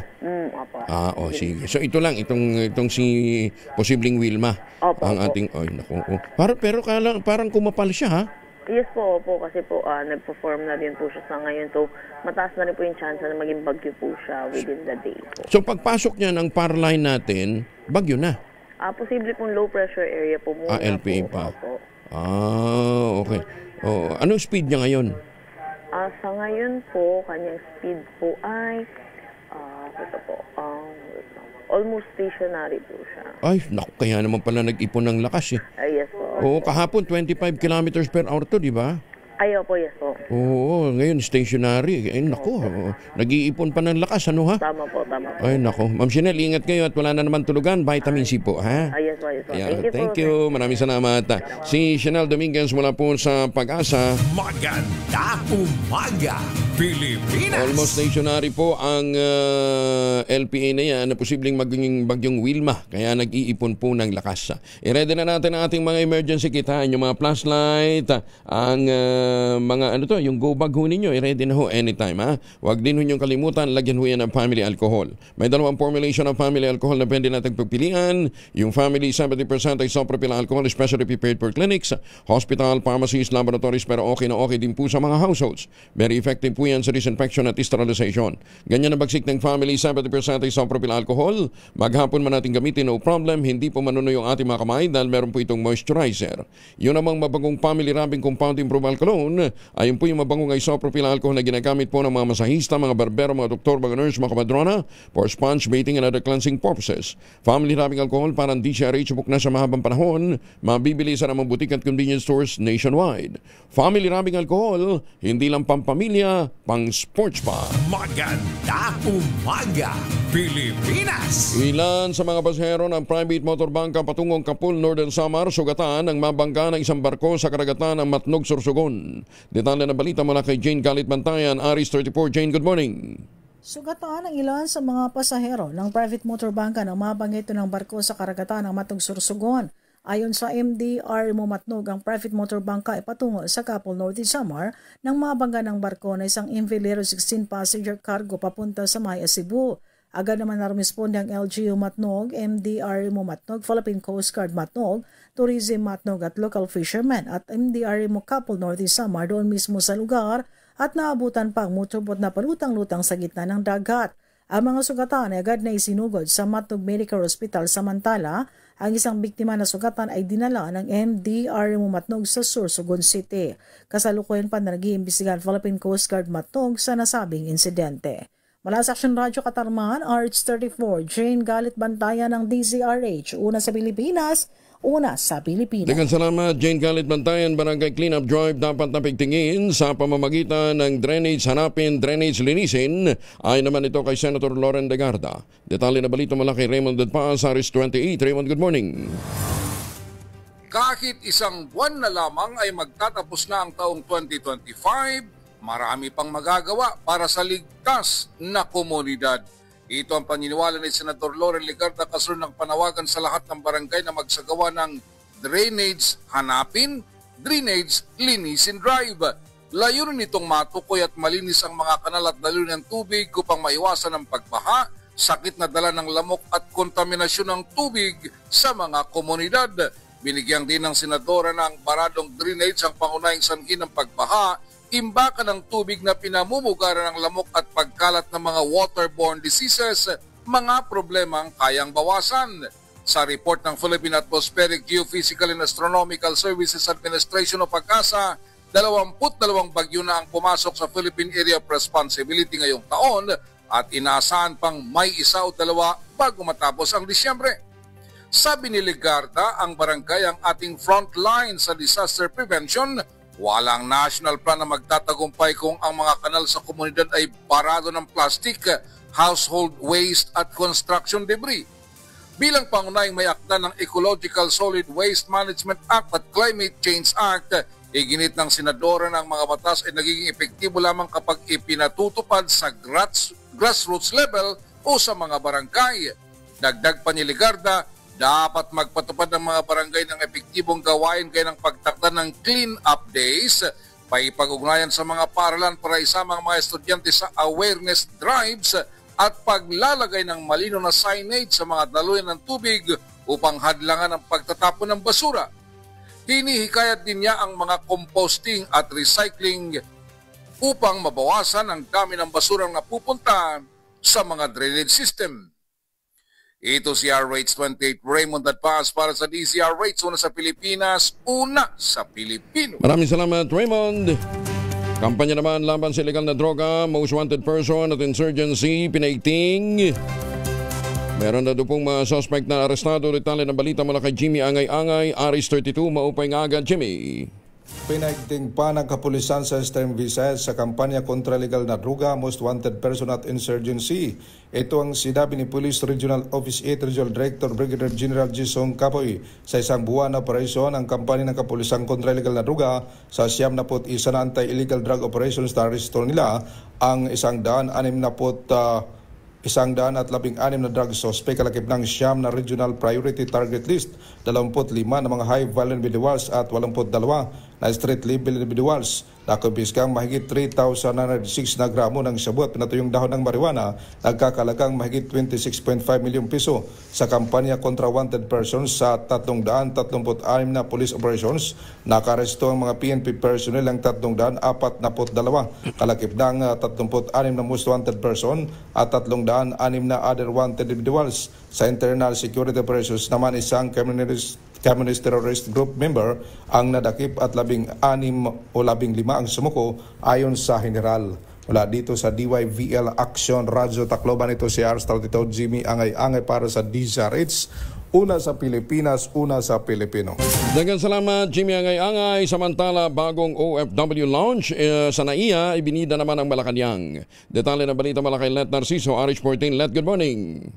Opo. Sige. So ito lang, itong si posibleng Wilma. Ang ating, pero parang kumapal siya, ha? Yes po, kasi po nagpo-form na din po siya sa ngayon. So mataas na rin po yung chance na maging bagyo po siya within the day po. So pagpasok niya ng power line natin, bagyo na? Posible pong low pressure area po muna. LPA po, pa. Opo. Okay. Anong speed niya ngayon? Sa ngayon po, kanyang speed po ay almost stationary po siya. Ay, naku, kaya naman pala nag-ipon ng lakas eh. Yes po. Kahapon 25 kilometers per hour to, di ba? Ay, opo, yes po. Ngayon stationary. Ay, naku, nag-iipon pa ng lakas, ano ha? Tama po. Ay, naku. Ma'am Chanel, ingat kayo at wala na naman tulugan. Vitamin C po, ha? Yes po. Thank you. Maraming salamat. Si Chanel Dominguez mula po sa Pag-asa. Maganda umaga, Pilipinas! Almost stationary po ang LPA na yan na posibleng maging bagyong Wilma. Kaya nag-iipon po ng lakas. I-ready na natin ang ating mga emergency kit, ha? Yung mga flashlight, ang mga yung go bag ho ninyo, i-ready na ho anytime ha. Huwag din ho niyong kalimutan, lagyan ho yan ng family alcohol. May dalawang formulation ng family alcohol na pwede natin pagpilian. Yung family 70% isopropyl alcohol, especially prepared for clinics, hospital, pharmacies, laboratories, pero okay na okay din po sa mga households. Very effective po yan sa disinfection at sterilization. Ganyan ang bagsik ng family 70% isopropyl alcohol. Maghapon man natin gamitin, no problem. Hindi po manuno yung ating mga kamay dahil meron po itong moisturizer. Yun namang mabangong family rubbing compound improved alcohol. Ayun po yung mabangong isopropyl alcohol na ginagamit po ng mga masahista, mga barbero, mga doktor, mga nurse, mga kamadrona for sponge bathing and other cleansing purposes. Family rubbing alcohol parang DCRH book na sa mahabang panahon. Mabibili sa namang butik at convenience stores nationwide. Family rubbing alcohol, hindi lang pampamilya, pang sports pa. Maganda umaga, Pilipinas! Ilan sa mga pasahero ng private motor bangka patungong Kapul, Northern Samar, sugatan ang mabangga ng isang barko sa karagatan ng Matnog, Sorsogon. Detalye ng balita mula kay Jane Galit Bantayan, Aris 34. Jane, good morning. Sugatan ang ilan sa mga pasahero ng private motor bangka ng mabanggito ng barko sa karagatan ng Matnog, Sorsogon. Ayon sa MDR Matnog, ang private motor bangka ay patungo sa Kapul, Northern Samar nang mabangga ng barko na isang Envelero 16 passenger cargo papunta sa Maya, Cebu. Agad naman narumisponde ang LGU Matnog, MDR Matnog, Philippine Coast Guard Matnog, Tourism Matnog at local fishermen at MDR Kapul, Northern Samar doon mismo sa lugar at naabutan pa ang motorbot na palutang-lutang sa gitna ng dagat. Ang mga sugatan ay agad na isinugod sa Matnog Medical Hospital, samantala ang isang biktima na sugatan ay dinala ng MDR Matnog sa Sorsogon City. Kasalukuyan pa na nag-iimbestigahan Philippine Coast Guard Matnog sa nasabing insidente. Mula sa Action Radio Katarman, RH34, Jane Galit Bantayan ng DZRH, una sa Pilipinas, una sa Pilipinas. Dengan salamat, Jane Galit Bantayan. Barangay Cleanup Drive dapat napigtingin sa pamamagitan ng drainage hanapin, drainage linisin. Ay naman ito kay Senator Loren Legarda. Detalye na balita mula kay Raymond Dedpaz, RH28. Raymond, good morning. Kahit isang buwan na lamang ay magtatapos na ang taong 2025, marami pang magagawa para sa ligtas na komunidad. Ito ang paniniwala ni Senator Loren Legarda kasunod ng panawagan sa lahat ng barangay na magsagawa ng drainage hanapin, drainage linisin drive. Layunin nitong matukoy at malinis ang mga kanal at daluyan ng tubig upang maiwasan ang pagbaha, sakit na dala ng lamok at kontaminasyon ng tubig sa mga komunidad. Binigyan din ng senadora ng baradong drainage ang pangunahing sanhi ng pagbaha, imbakan ng tubig na pinamumugaran ng lamok at pagkalat ng mga waterborne diseases, mga problemang kayang bawasan. Sa report ng Philippine Atmospheric, Geophysical and Astronomical Services Administration o PAGASA, 22 bagyo na ang pumasok sa Philippine Area of Responsibility ngayong taon at inaasahan pang may isa o dalawa bago matapos ang Disyembre. Sabi ni Legarda, ang barangay ang ating front line sa disaster prevention. Walang national plan na magtatagumpay kung ang mga kanal sa komunidad ay barado ng plastic, household waste at construction debris. Bilang pangunahing may akda ng Ecological Solid Waste Management Act at Climate Change Act, iginit ng senadora ng mga batas ay nagiging epektibo lamang kapag ipinatutupad sa grassroots level o sa mga barangay. Dagdag pa ni Legarda, dapat magpatupad ng mga barangay ng epektibong gawain gaya ng pagtakda ng clean-up days, paipag-ugnayan sa mga paaralan para isama ang mga estudyante sa awareness drives at paglalagay ng malino na signage sa mga daluyan ng tubig upang hadlangan ang pagtatapon ng basura. Hinihikayat din niya ang mga composting at recycling upang mabawasan ang dami ng basurang napupunta sa mga drainage system. Ito si RH28 Raymond Dedpaz para sa DZRH, una sa Pilipinas, una sa Pilipino. Maraming salamat, Raymond. Kampanya naman laban sa illegal na droga, most wanted person at insurgency, pinaigting. Meron na doon pong mga suspect na arestado. Detalye ng balita mula kay Jimmy Angay-Angay, Aris 32, maupay nga agad, Jimmy. Pinaigting pa ng kapulisan sa Eastern Visayas sa kampanya kontra legal na droga, most wanted person at insurgency. Ito ang sinabi ni Police Regional Office 8 Regional Director Brigadier General Jisong Capoy sa isang buwan na operasyon ang kampanya ng kapulisan kontra legal na droga sa 71 na anti-illegal drug operations na resto nila ang 116 na drug suspect kalakip ng siyam na regional priority target list, 25 na mga high violent individuals at 82 na street level individuals. Nakumpiskang mahigit 3,906 na gramo ng shabu at pinatuyong dahon ng marijuana, nagkakalagang mahigit 26.5 milyong piso. Sa kampanya kontra wanted persons sa 336 na police operations, nakaresto ang mga PNP personnel ng 342, kalakip ng 36 na most wanted person at 306 na other wanted individuals. Sa internal security operations naman, isang Communist terrorist group member ang nadakip at 16 o 15 ang sumuko ayon sa general. Mula dito sa DYVL Action Radyo Tacloban, ito si R32 Jimmy Angay-Angay para sa DZRH. Una sa Pilipinas, una sa Pilipino. Daghang salamat Jimmy Angay-Angay. Samantala, bagong OFW Lounge sa NAIA, ibinida naman ang Malacanang. Detalye ng balita mula kay Let Narciso, RH14. Let, good morning.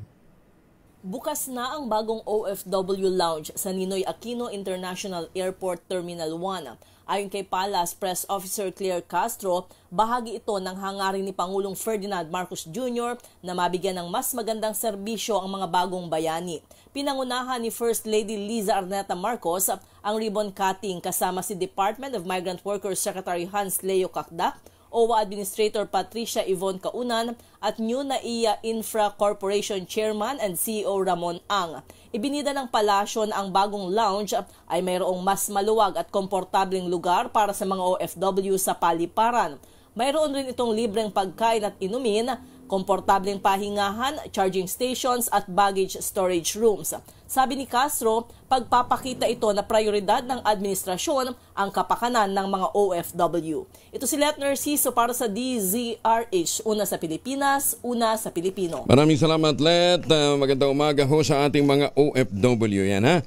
Bukas na ang bagong OFW Lounge sa Ninoy Aquino International Airport Terminal 1. Ayon kay Palace Press Officer Claire Castro, bahagi ito ng hangarin ni Pangulong Ferdinand Marcos Jr. na mabigyan ng mas magandang serbisyo ang mga bagong bayani. Pinangunahan ni First Lady Liza Arneta Marcos ang ribbon cutting kasama si Department of Migrant Workers Secretary Hans Leo Cacdac, OWA Administrator Patricia Yvonne Kaunan at New NAIA Infra Corporation Chairman and CEO Ramon Ang. Ibinida ng palasyo na ang bagong lounge ay mayroong mas maluwag at komportableng lugar para sa mga OFW sa paliparan. Mayroon rin itong libreng pagkain at inumin, komportableng pahingahan, charging stations at baggage storage rooms. Sabi ni Castro, pagpapakita ito na prioridad ng administrasyon ang kapakanan ng mga OFW. Ito si Let Narciso para sa DZRH. Una sa Pilipinas, una sa Pilipino. Maraming salamat, Let. Magandang umaga ho sa ating mga OFW. Yan, ha?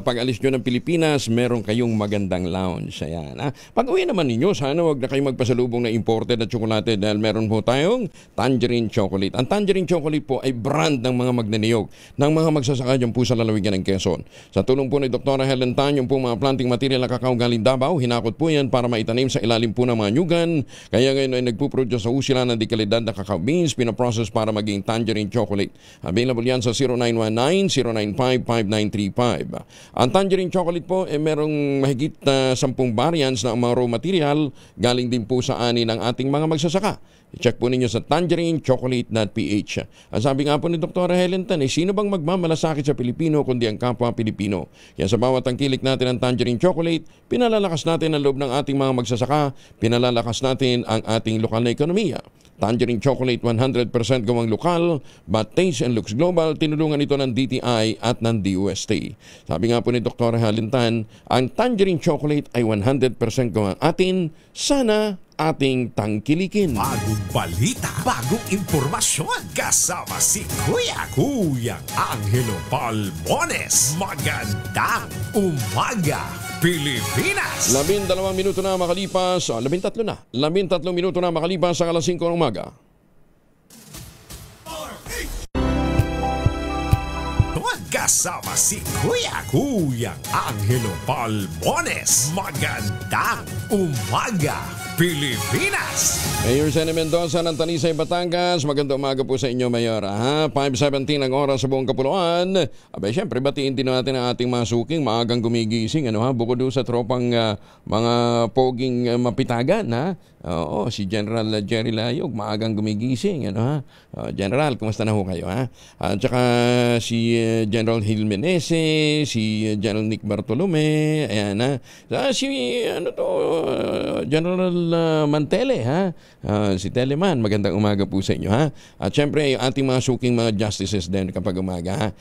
Pag alis nyo ng Pilipinas, meron kayong magandang lounge. Ayan, ha? Pag uwi naman ninyo, sana wag na kayong magpasalubong na imported na tsokolate dahil meron po tayong Tangerine Chocolate. Ang Tangerine Chocolate po ay brand ng mga magnaniyog, ng mga magsasaka dyan po sa lalawigan ng Quezon. Sa tulong po ni Dr. Helen Tan, yung po mga planting material na kakao galing Davao, hinakot po yan para maitanim sa ilalim po ng mga nyugan. Kaya ngayon ay nagpuproduce sa usila ng dekalidad na cacao beans, pinaprocess para maging Tangerine Chocolate. Available yan sa 0919-095-5935. Ang Tangerine Chocolate po ay merong mahigit 10 variants na mga raw material galing din po sa ani ng ating mga magsasaka. I-check po ninyo sa tangerinechocolate.ph. Ang sabi nga po ni Dr. Helen Tan, sino bang magmamalasakit sa Pilipino kundi ang kapwa Pilipino? Kaya sa bawat tangkilik natin ng Tangerine Chocolate, pinalalakas natin ang loob ng ating mga magsasaka, pinalalakas natin ang ating lokal na ekonomiya. Tangerine Chocolate 100% gawang lokal, but taste and looks global. Tinulungan ito ng DTI at ng DOST. Sabi nga po ni Dr. Helen Tan, ang Tangerine Chocolate ay 100% gawang atin. Sana ating tangkilikin. Bagong balita, bagong impormasyon. Kasama si Kuya Angelo Palmones. Magandang umaga, Pilipinas! 12 minuto na makalipas, 13 minuto na makalipas sa alas 5 ng umaga. Kasama si Kuya Angelo Palmones. Magandang umaga, Pilipinas! Mayor Sene Mendoza ng Tanisay, Batangas. Magandang umaga po sa inyo, Mayor. 5:17 ang oras sa buong Kapuluan. Abay, syempre, batiin din natin ang ating mga suking maagang gumigising. Bukod doon sa tropang mga poging mapitagan. Oo, si General Jerry Layog, maagang gumigising. General, kumusta na ho kayo? At saka si General Gil Menese, si General Nick Bartolome, ayan si General Mantele, si Teleman, magandang umaga po sa inyo, At syempre, yung ating mga suking mga justices din kapag umaga,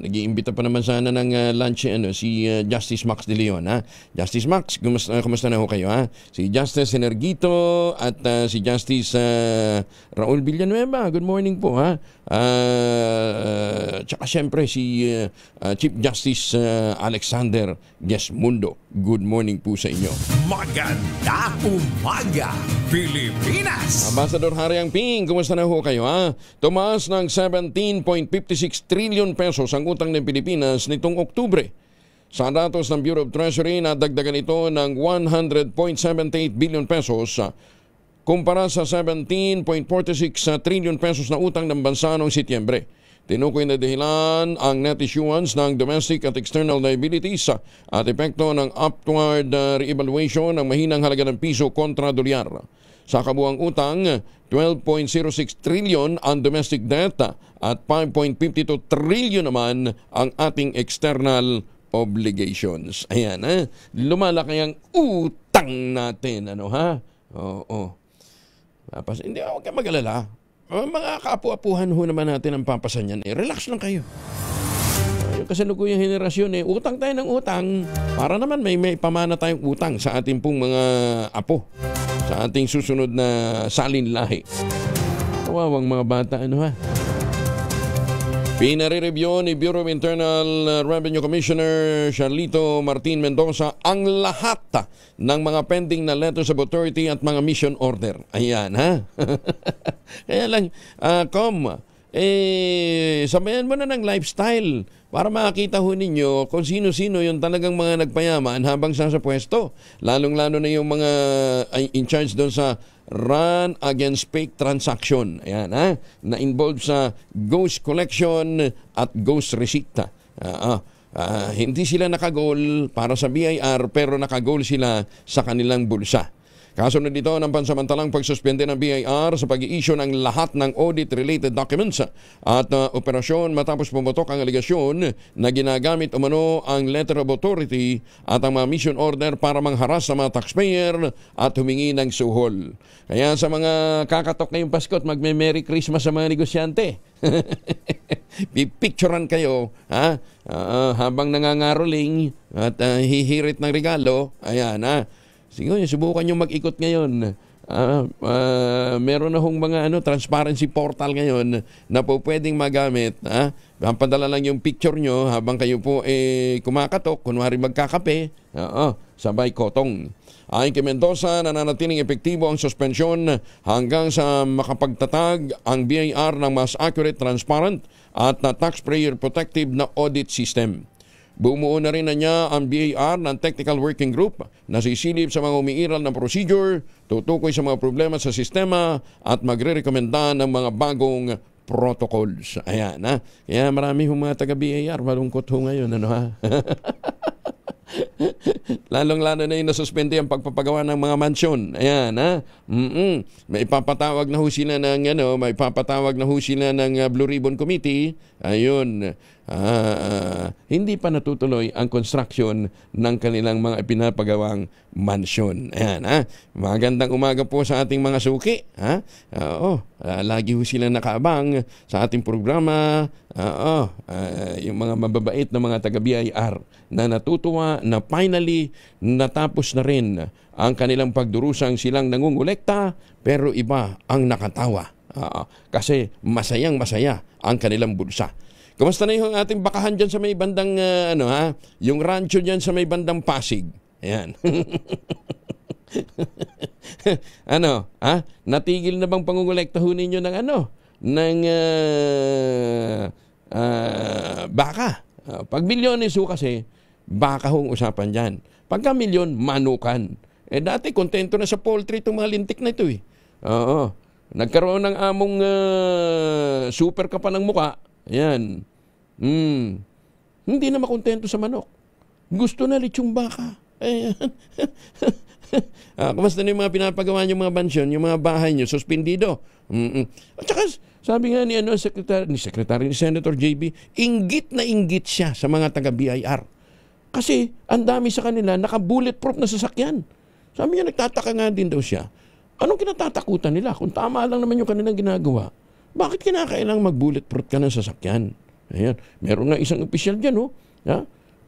nag-iimbita pa naman sana ng lunch si Justice Max de Leon, Justice Max, kumusta na ho kayo, Si Justice Energito at si Justice Raul Villanueva, good morning po, tsaka syempre si Chief Justice Alexander Gesmundo, good morning po sa inyo. Magandang umaga, Pilipinas! Ambassador Hariang Ping, kumusta na ho kayo, Tumaas ng 17.56 trillion pesos ang utang ng Pilipinas nitong Oktubre. Sa datos ng Bureau of Treasury, nadagdagan ito ng 100.78 billion pesos kumpara sa 17.46 trillion pesos na utang ng bansa noong Setyembre. Tinukoy na dahilan ang net issuance ng domestic at external liabilities at epekto ng upward re-evaluation ng mahinang halaga ng piso kontra dolyar. Sa kabuang utang, 12.06 trillion ang domestic debt at 5.52 trillion naman ang ating external obligations. Ayan, lumalaki ang utang natin. Ano ha? Oo. Hindi, huwag kayo mag-alala. Mga kaapu-apuhan ho naman natin ang papasan yan. Relax lang kayo. Yung kasalukuyang henerasyon, utang tayo ng utang para naman may pamana tayong utang sa ating pong mga apo. Sa ating susunod na salinlahi. Kawawang mga bata, ano ha? Pinare-review ni Bureau of Internal Revenue Commissioner Charlito Martin Mendoza ang lahat ng mga pending na letters of authority at mga mission order. Ayan, ha? Kaya lang, sabayan mo na ng lifestyle para makakita ho ninyo kung sino-sino yung talagang mga nagpayaman habang sa pwesto. Lalong-lalo na yung mga in charge doon sa run against fake transaction. Ayan, ha? Na-involved sa ghost collection at ghost receipt. Hindi sila nakagol para sa BIR pero nakagol sila sa kanilang bulsa. Kasunod dito ng pansamantalang pagsuspende ng BIR sa pag-i-issue ng lahat ng audit-related documents at operasyon matapos pumutok ang aligasyon na ginagamit umano ang letter of authority at ang mga mission order para mangharas sa mga taxpayer at humingi ng suhol. Kaya sa mga kakatok ngayong Pasko at magme-Merry Christmas sa mga negosyante, pipicturean kayo habang nangangaroling at hihirit ng regalo. Ayan, siguro, subukan nyo mag-ikot ngayon. Meron na hong mga transparency portal ngayon na po pwedeng magamit. Padala lang yung picture nyo habang kayo po kumakatok, kunwari magkakape, sabay kotong. Ayon kay Mendoza, nananatiling epektibo ang suspensyon hanggang sa makapagtatag ang BIR ng mas accurate, transparent at taxpayer protective na audit system. Bumuo na rin na niya ang BIR ng Technical Working Group na sisilip sa mga umiiral ng procedure, tutukoy sa mga problema sa sistema at magre-rekomenda ng mga bagong protocols. Ayan, ha? Kaya marami hong mga taga-BIR, malungkot ho ngayon, ano ha? Lalong-lalo na yung nasuspende ang pagpapagawa ng mga mansyon. Ayan, ha? May papatawag na ho sila ng, may papatawag na ho sila ng Blue Ribbon Committee. Ayun. Hindi pa natutuloy ang construction ng kanilang mga pinapagawang mansyon. Ayan, ha? Magandang umaga po sa ating mga suki. Lagi ho sila nakaabang sa ating programa. Yung mga mababait na mga taga-BIR na natutuwa na finally natapos na rin ang kanilang pagdurusang silang nangungulekta pero iba ang nakatawa. Kasi masayang-masaya ang kanilang bulsa. Kamusta na yung ating bakahan dyan sa may bandang, yung rancho dyan sa may bandang Pasig? Ayan. Natigil na bang pangungulekta ho ninyo ng baka? Pag milyones ho kasi, baka hong usapan dyan. Pagka milyon, manukan. Dati, kontento na sa poultry itong mga lintik na ito eh. Nagkaroon ng among super ka pa ng muka. Ayan. Hindi na makontento sa manok. Gusto na lechong baka. Ayan. Kamusta na yung mga pinapagawa nyo mga bansyon, yung mga bahay nyo, suspendido. At saka, sabi nga ni Senator JB, inggit na inggit siya sa mga taga-BIR. Kasi, ang dami sa kanila, naka-bulletproof na sasakyan. Sabi niya, nagtataka nga din daw siya. Anong kinatatakutan nila? Kung tama lang naman yung kanilang ginagawa, bakit kinakailang mag-bulletproof ka ng sasakyan? Ayan. Meron nga isang opisyal dyan,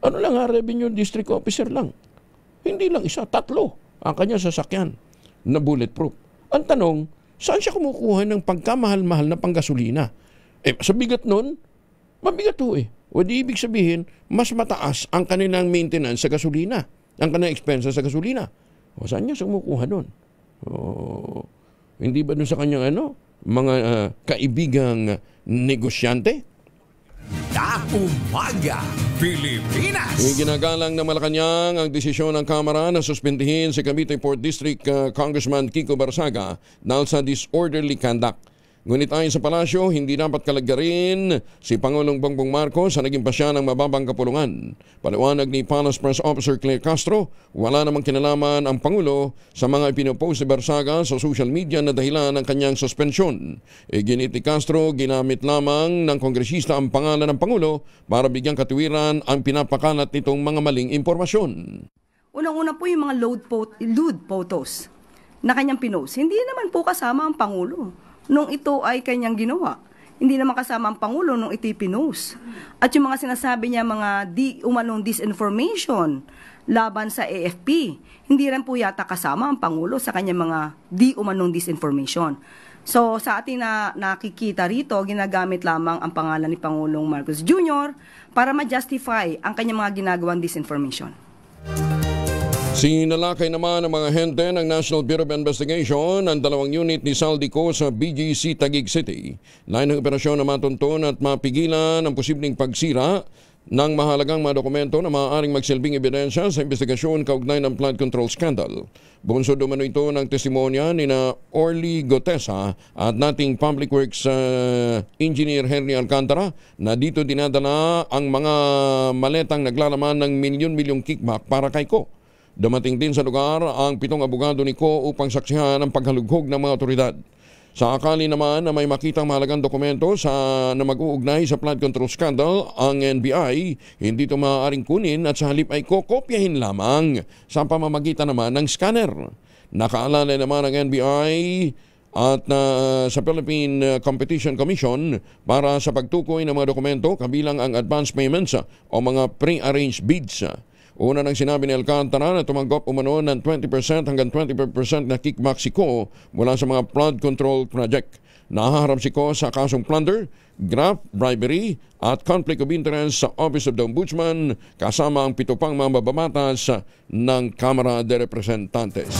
Ano lang revenue district officer lang. Hindi lang isa, 3 ang kanya sasakyan na bulletproof. Ang tanong, saan siya kumukuha ng pagkamahal-mahal na panggasolina? Sa bigat nun, mabigat ho eh. O di ibig sabihin, mas mataas ang kanilang maintenance sa gasolina. Ang kanilang expense sa gasolina. O saan niya kumukuha nun? Hindi ba dun sa kanyang mga kaibigang negosyante? Umaga, Pilipinas! Ginagalang ng Malacanang ang desisyon ng Kamara na suspendihin si Cavite 4th District Congressman Kiko Barsaga dahil sa disorderly conduct. Ngunit ayon sa palasyo, hindi dapat kalagarin si Pangulong Bongbong Marcos sa naging pasya ng mababang kapulungan. Paliwanag ni Palace Press Officer Claire Castro, wala namang kinalaman ang Pangulo sa mga ipinopost ni Barsaga sa social media na dahilan ng kanyang suspensyon. Ginit ni Castro, ginamit lamang ng kongresista ang pangalan ng Pangulo para bigyang katuwiran ang pinapakalat nitong mga maling impormasyon. Unang-una po yung mga lewd photos na kanyang pinost. Hindi naman po kasama ang Pangulo nung ito ay kanyang ginawa. Hindi naman kasama ang Pangulo nung ito'y pinost. At yung mga sinasabi niya, mga umanong disinformation laban sa AFP, hindi rin po yata kasama ang Pangulo sa kanyang mga umanong disinformation. So sa ating nakikita rito, ginagamit lamang ang pangalan ni Pangulong Marcos Jr. para ma-justify ang kanyang mga ginagawang disinformation. Sinalakay naman ng mga ahente ng National Bureau of Investigation ang 2 unit ni Saldico sa BGC Taguig City. Lain ng operasyon na matuntun at mapigilan ang posibleng pagsira ng mahalagang mga dokumento na maaaring magsilbing ebidensya sa investigasyon kaugnay ng flood control scandal. Bunsod umano ito ng testimonya ni na Orly Gotesa at nating Public Works Engineer Henry Alcantara na dito dinadala ang mga maletang naglalaman ng milyon-milyong kickback para kay Ko. Dumating din sa lugar ang 7 abogado ni Ko upang saksihan ang paghalughog ng mga otoridad. Sa akali naman na may makitang mahalagang dokumento na mag-uugnay sa flood control scandal, ang NBI hindi ito maaaring kunin at sa halip ay kokopyahin lamang sa pamamagitan naman ng scanner. Nakaalala naman ang NBI at sa Philippine Competition Commission para sa pagtukoy ng mga dokumento kabilang ang advance payments o mga pre-arranged bids. Una nang sinabi ni Alcantara na tumanggap umano ng 20% hanggang 25% na kickback si Ko mula sa mga flood control project. Nahaharap si Ko sa kasong plunder, graft, bribery at conflict of interest sa Office of the Ombudsman kasama ang 7 pang mga mababatas ng Kamara de Representantes.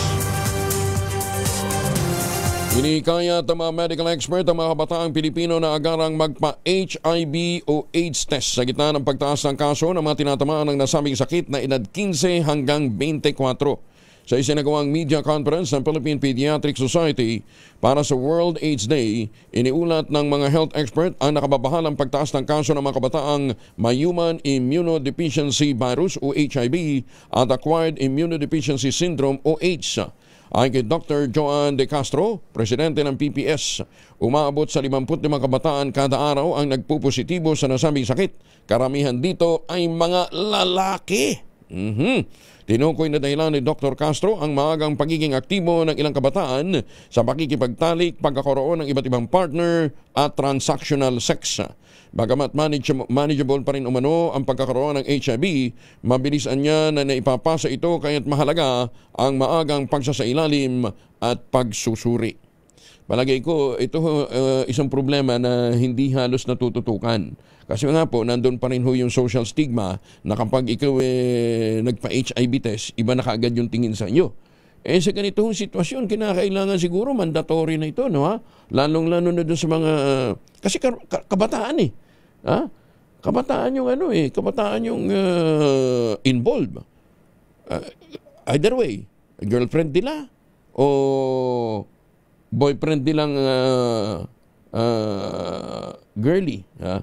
Inikayat ang mga medical expert ang mga kabataang Pilipino na agarang magpa-HIV o AIDS test sa gitna ng pagtaas ng kaso ng mga tinatamaan ng nasabing sakit na edad 15 hanggang 24. Sa isinagawang media conference ng Philippine Pediatric Society para sa World AIDS Day, iniulat ng mga health expert ang nakababahalang pagtaas ng kaso ng mga kabataang may Human Immunodeficiency Virus o HIV at Acquired Immunodeficiency Syndrome o AIDS. Ayon kay Dr. Joan De Castro, presidente ng PPS, umaabot sa 55 kabataan kada araw ang nagpupositibo sa nasabing sakit. Karamihan dito ay mga lalaki. Tinukoy na dahilan ni Dr. Castro ang maagang pagiging aktibo ng ilang kabataan sa pakikipagtalik, pagkakaroon ng iba't ibang partner at transactional sex. Bagamat manageable pa rin umano ang pagkakaroon ng HIV, mabilisan niya na naipapasa ito kaya't mahalaga ang maagang pagsasailalim at pagsusuri. Palagay ko, ito isang problema na hindi halos natututukan. Kasi nga po, nandun pa rin yung social stigma na kapag ikaw nagpa-HIV test, iba na kaagad yung tingin sa inyo. Sa ganitong sitwasyon, kinakailangan siguro mandatory na ito, no ha? Lalong-lalo na dun sa mga... kasi kabataan ha? Kabataan yung kabataan yung involved. Either way, girlfriend nila o boyfriend nilang girly, ha?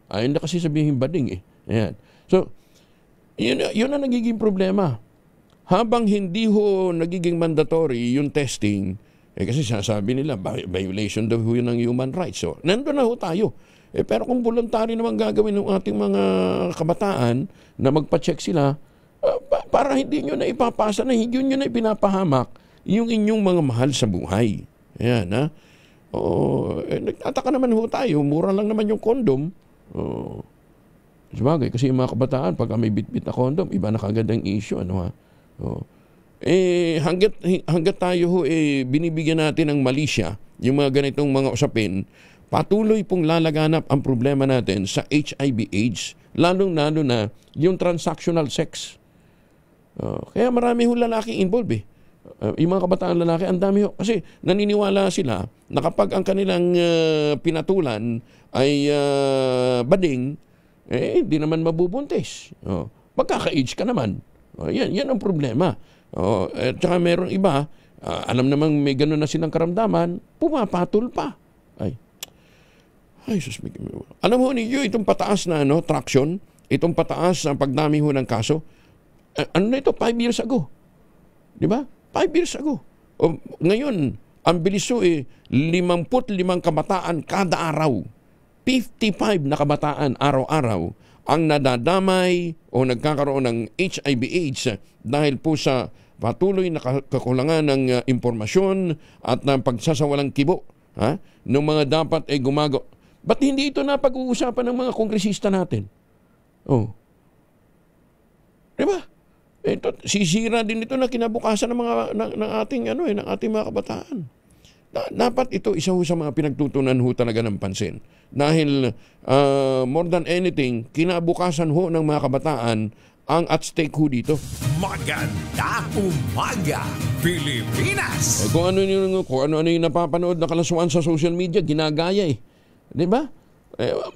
Ayun na kasi sabihin bading Ayan. So, yun ang nagiging problema. Habang hindi ho nagiging mandatory yung testing, kasi sasabi nila, violation daw ho yun ng human rights. So, nandun na ho tayo. Pero kung voluntary naman gagawin ng ating mga kabataan na magpa-check sila, para hindi nyo na ipapasa na hindi nyo na ipinapahamak yung inyong mga mahal sa buhay. Ayan, ha? Nagtataka naman ho tayo, mura lang naman yung kondom. Sabagay, kasi yung mga kabataan, pag may bit-bit na kondom, iba na kagad ang issue, ha? Hanggat tayo ho, binibigyan natin ng malisya, yung mga ganitong mga usapin, patuloy pong lalaganap ang problema natin sa HIV/AIDS, lalong-lalo na yung transactional sex. Kaya marami ho lalaki involved yung mga kabataan lalaki, ang dami ho. Kasi naniniwala sila na kapag ang kanilang pinatulan ay bading, hindi naman mabubuntis. Magkaka-AIDS ka naman. Yan ang problema. At saka meron iba, alam namang may gano'n na silang karamdaman, pumapatol pa. Ay, sus, alam mo niyo, itong pataas na traction, itong pataas ang pagdami ho ng kaso, ano na ito, 5 years ago. Di ba? 5 years ago. O, ngayon, ang bilis ho 55 kabataan kada araw. 55 na kabataan araw-araw ang nadadamay o nagkakaroon ng HIV/AIDS dahil po sa patuloy na kakulangan ng impormasyon at ng pagsasawalang kibo ng mga dapat ay gumagawa. Ba't hindi ito napag-uusapan ng mga kongresista natin? Oh. Diba? Ito, sisira din ito na kinabukasan ng mga ng ating ng ating mga kabataan. Dapat ito isa ho sa mga pinagtutunan ho talaga ng pansin. Dahil more than anything, kinabukasan ho ng mga kabataan ang at stake ho dito. Maganda umaga, Pilipinas! Kung ano yung napapanood na kalasuan sa social media, ginagaya eh. Di ba?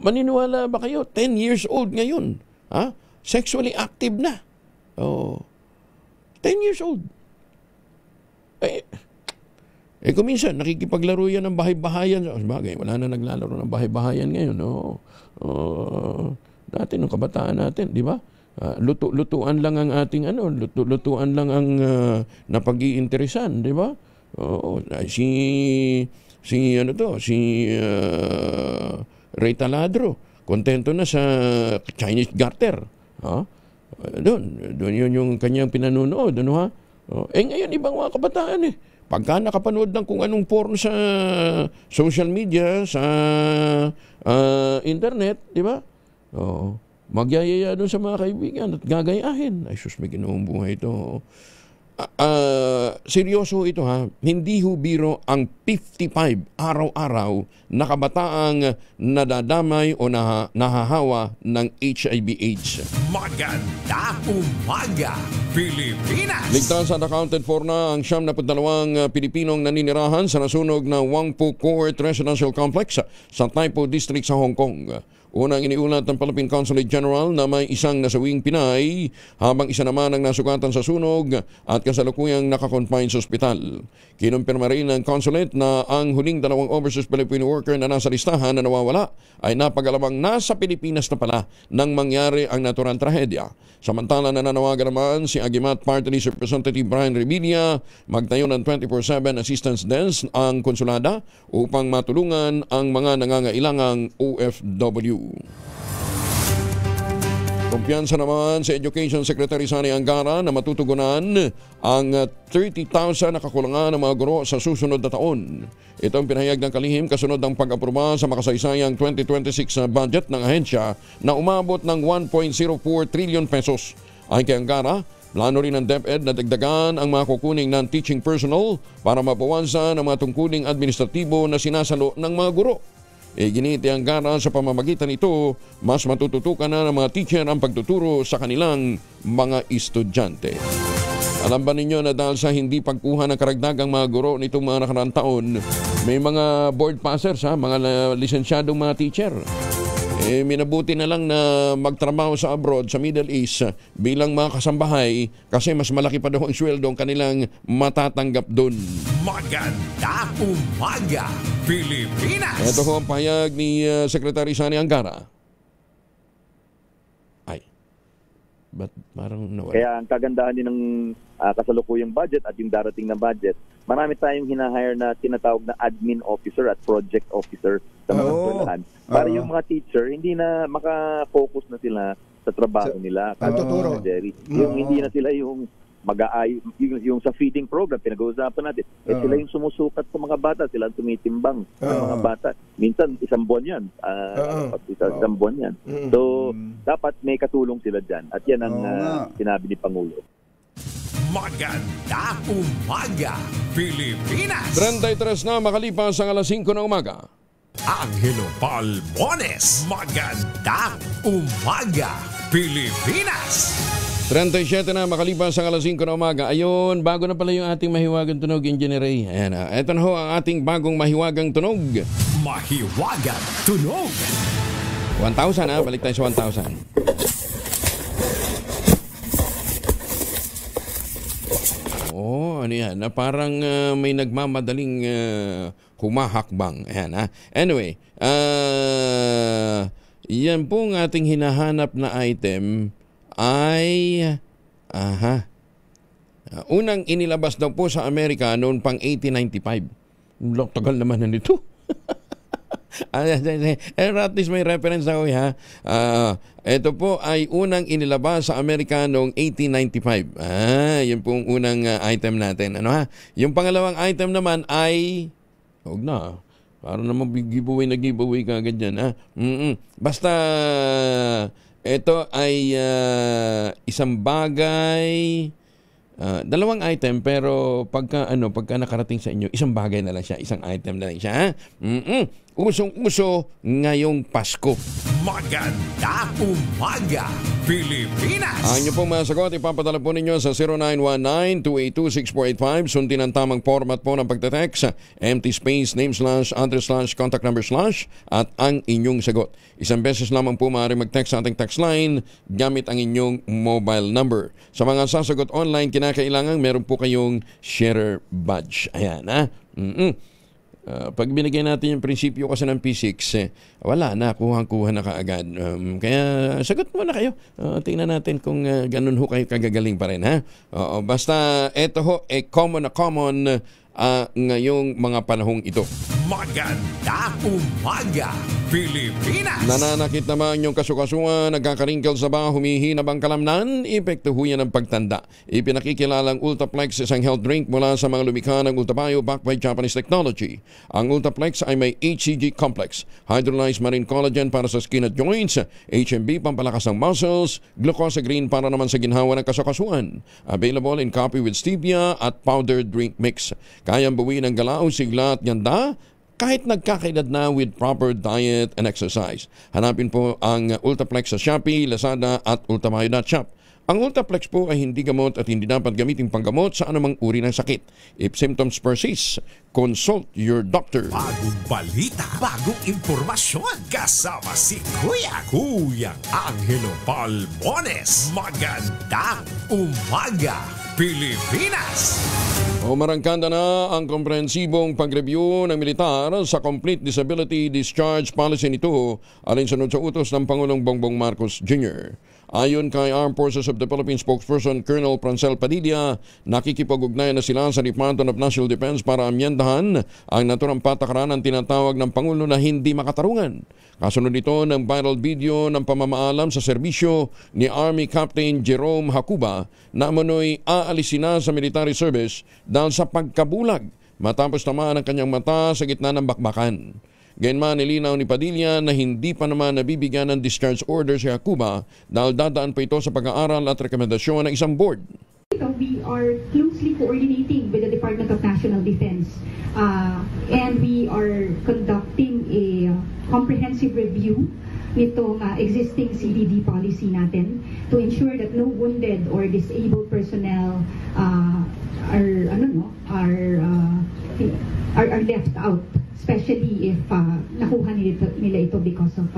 Maniniwala ba kayo? 10 years old ngayon. Sexually active na. 10 years old. Kung minsan, nakikipaglaro yan ng bahay-bahayan. Sabagay, wala na naglalaro ng bahay-bahayan ngayon. Dati, nung kabataan natin, di ba? Lutuan lang ang ating lutuan lang ang napag-iinteresan, di ba? Si Ray Taladro, kontento na sa Chinese garter. Doon yun yung kanyang pinanunood, ngayon ibang mga kabataan pagka nakapanood ng kung anong porn sa social media, sa internet, di ba? Magyayaya doon sa mga kaibigan at gagayahin. Ay, sus, may ginoong buhay ito. Seryoso ito hindi ho biro ang 55 araw-araw na kabataang nadadamay o nahahawa ng HIV/AIDS. Maganda umaga, Pilipinas! Ligtas at accounted for na ang 72 Pilipinong naninirahan sa nasunog na Wangpo Court Residential Complex sa Taipo District sa Hong Kong. Unang iniulat ng Philippine Consulate General na may isang nasawing Pinay habang isa naman ang nasugatan sa sunog at kasalukuyang nakakonfine sa ospital. Kinumpirma rin ng consulate na ang huling 2 overseas Filipino worker na nasa listahan na nawawala ay napagalamang nasa Pilipinas na pala nang mangyari ang naturang trahedya. Samantala nananawagan naman si Agimat Party List Representative Brian Revilla magtayo ng 24/7 assistance desk ang konsulada upang matulungan ang mga nangangailangang OFW. Kumpiyansa naman sa Education Secretary Sani Angara na matutugunan ang 30,000 na kakulangan ng mga guro sa susunod na taon. Ito ang pinahayag ng kalihim kasunod ng pag-aproba sa makasaysayang 2026 budget ng ahensya na umabot ng 1.04 trillion pesos. Ayon kay Angara, plano rin ng DepEd na dagdagan ang mga kukuning ng teaching personnel para mabawasan ang mga tungkuling administratibo na sinasalo ng mga guro. Giniti ang Angara sa pamamagitan nito, mas matututukan na ng mga teacher ang pagtuturo sa kanilang mga estudyante. Alam ba ninyo na dahil sa hindi pagkuha ng karagdagang mga guro nitong mga nakaraang taon, may mga board passers, mga lisensyadong mga teacher. Minabuti na lang na magtrabaho sa abroad, sa Middle East, bilang mga kasambahay kasi mas malaki pa daw ang sweldo ang kanilang matatanggap doon. Maganda umaga, Pilipinas! Ito ho ang pahayag ni Secretary Sani Angara. But parang nawala. Kaya ang kagandahan din ng kasalukuyang budget at yung darating na budget, marami tayong hinahire na tinatawag na admin officer at project officer sa mga eskwelahan. Para yung mga teacher, hindi na makafocus na sila sa trabaho nila. Yung hindi na sila yung yung sa feeding program, pinag-uusapan natin. Sila yung sumusukat sa mga bata, sila ang tumitimbang sa mga bata. Minsan, isang buwan yan. Isang buwan yan. So, dapat may katulong sila dyan. At yan ang sinabi ni Pangulo. Maganda umaga, Pilipinas! 33 na makalipas ang alas 5 ng umaga. Angelo Palmones, maganda umaga, Pilipinas! 37 na makalipas ang alas 5 na umaga. Ayun, bago na pala yung ating mahiwagang tunog, Engineer Ray. Ayan, ito na ho ang ating bagong mahiwagang tunog. Mahiwagang tunog! 1,000 balik tayo sa 1,000. Ano yan? Na parang may nagmamadaling humahakbang. Ayan, ha? Anyway, yan po ang ating hinahanap na item ay unang inilabas daw po sa Amerika noon pang 1895. Tagal naman na nito. At least may reference ako, ha? Ito po ay unang inilabas sa Amerika noong 1895. Yun pong unang item natin. Ano, ha? Yung pangalawang item naman ay... Huwag na. Para naman giveaway ka agad dyan, ha? Basta ito ay isang bagay... dalawang item, pero pagka nakarating sa inyo, isang bagay na lang siya, isang item na lang siya, ha? Usong-uso ngayong Pasko. Magandang umaga, Pilipinas! Ang inyo pong mga sagot, ipapadala po ninyo sa 0919-282-6485. Sundin ang tamang format po ng pagte-text, empty space, name / address / contact number / at ang inyong sagot. Isang beses lamang po maaari mag-text sa ating text line gamit ang inyong mobile number. Sa mga sasagot online, kinakailangan meron po kayong sharer badge. Ayan, ha? Pag binigay natin yung prinsipyo kasi ng P6, wala na, kuha na kaagad. Kaya sagot muna kayo. Tingnan natin kung ganun ho kayo kagagaling pa rin, ha? Basta ito ho, common ngayong mga panahong ito. Magandang umaga, Pilipinas! Nananakit naman yung kasukasuan, nagkakaringkel sa ba, humihinab ang kalamnan, epekto ho yan ng pagtanda. Ipinakikilalang Ultaplex, isang health drink mula sa mga lumikha ng Ultabio backed by Japanese technology. Ang Ultaplex ay may HCG complex, hydrolyzed marine collagen para sa skin at joints, HMB pampalakas ng muscles, glucosa green para naman sa ginhawa ng kasukasuan. Available in copy with stevia at powdered drink mix. Kayang buwiin ang galaw, sigla at ganda kahit nagkakaedad na with proper diet and exercise. Hanapin po ang Ultaplex sa Shopee, Lazada at ultamayo.shop. Ang Ultaplex po ay hindi gamot at hindi dapat gamitin panggamot sa anumang uri ng sakit. If symptoms persist, consult your doctor. Bagong balita, bagong impormasyon. Kasama si Kuya Angelo Palmones. Magandang umaga, Pilipinas! Umarangkada na ang komprehensibong pag-review ng militar sa Complete Disability Discharge Policy nito alinsunod sa utos ng Pangulong Bongbong Marcos Jr. Ayon kay Armed Forces of the Philippines spokesperson Colonel Francel Padilla, nakikipag-ugnayan na sila sa Department of National Defense para amyendahan ang naturang patakaran ng tinatawag ng Pangulo na hindi makatarungan. Kasunod nito ng viral video ng pamamaalam sa serbisyo ni Army Captain Jerome Hacuba na umano'y aalisin na sa military service dahil sa pagkabulag matapos tamaan ang kanyang mata sa gitna ng bakbakan. Gayunman, nilinaw ni Padilla na hindi pa naman nabibigyan ng discharge order si Hacuba dahil dadaan pa ito sa pag-aaral at rekomendasyon ng isang board. We are closely coordinating with the Department of National Defense and we are conducting a comprehensive review nitong existing CDD policy natin to ensure that no wounded or disabled personnel are left out, especially if nakuha nila ito because of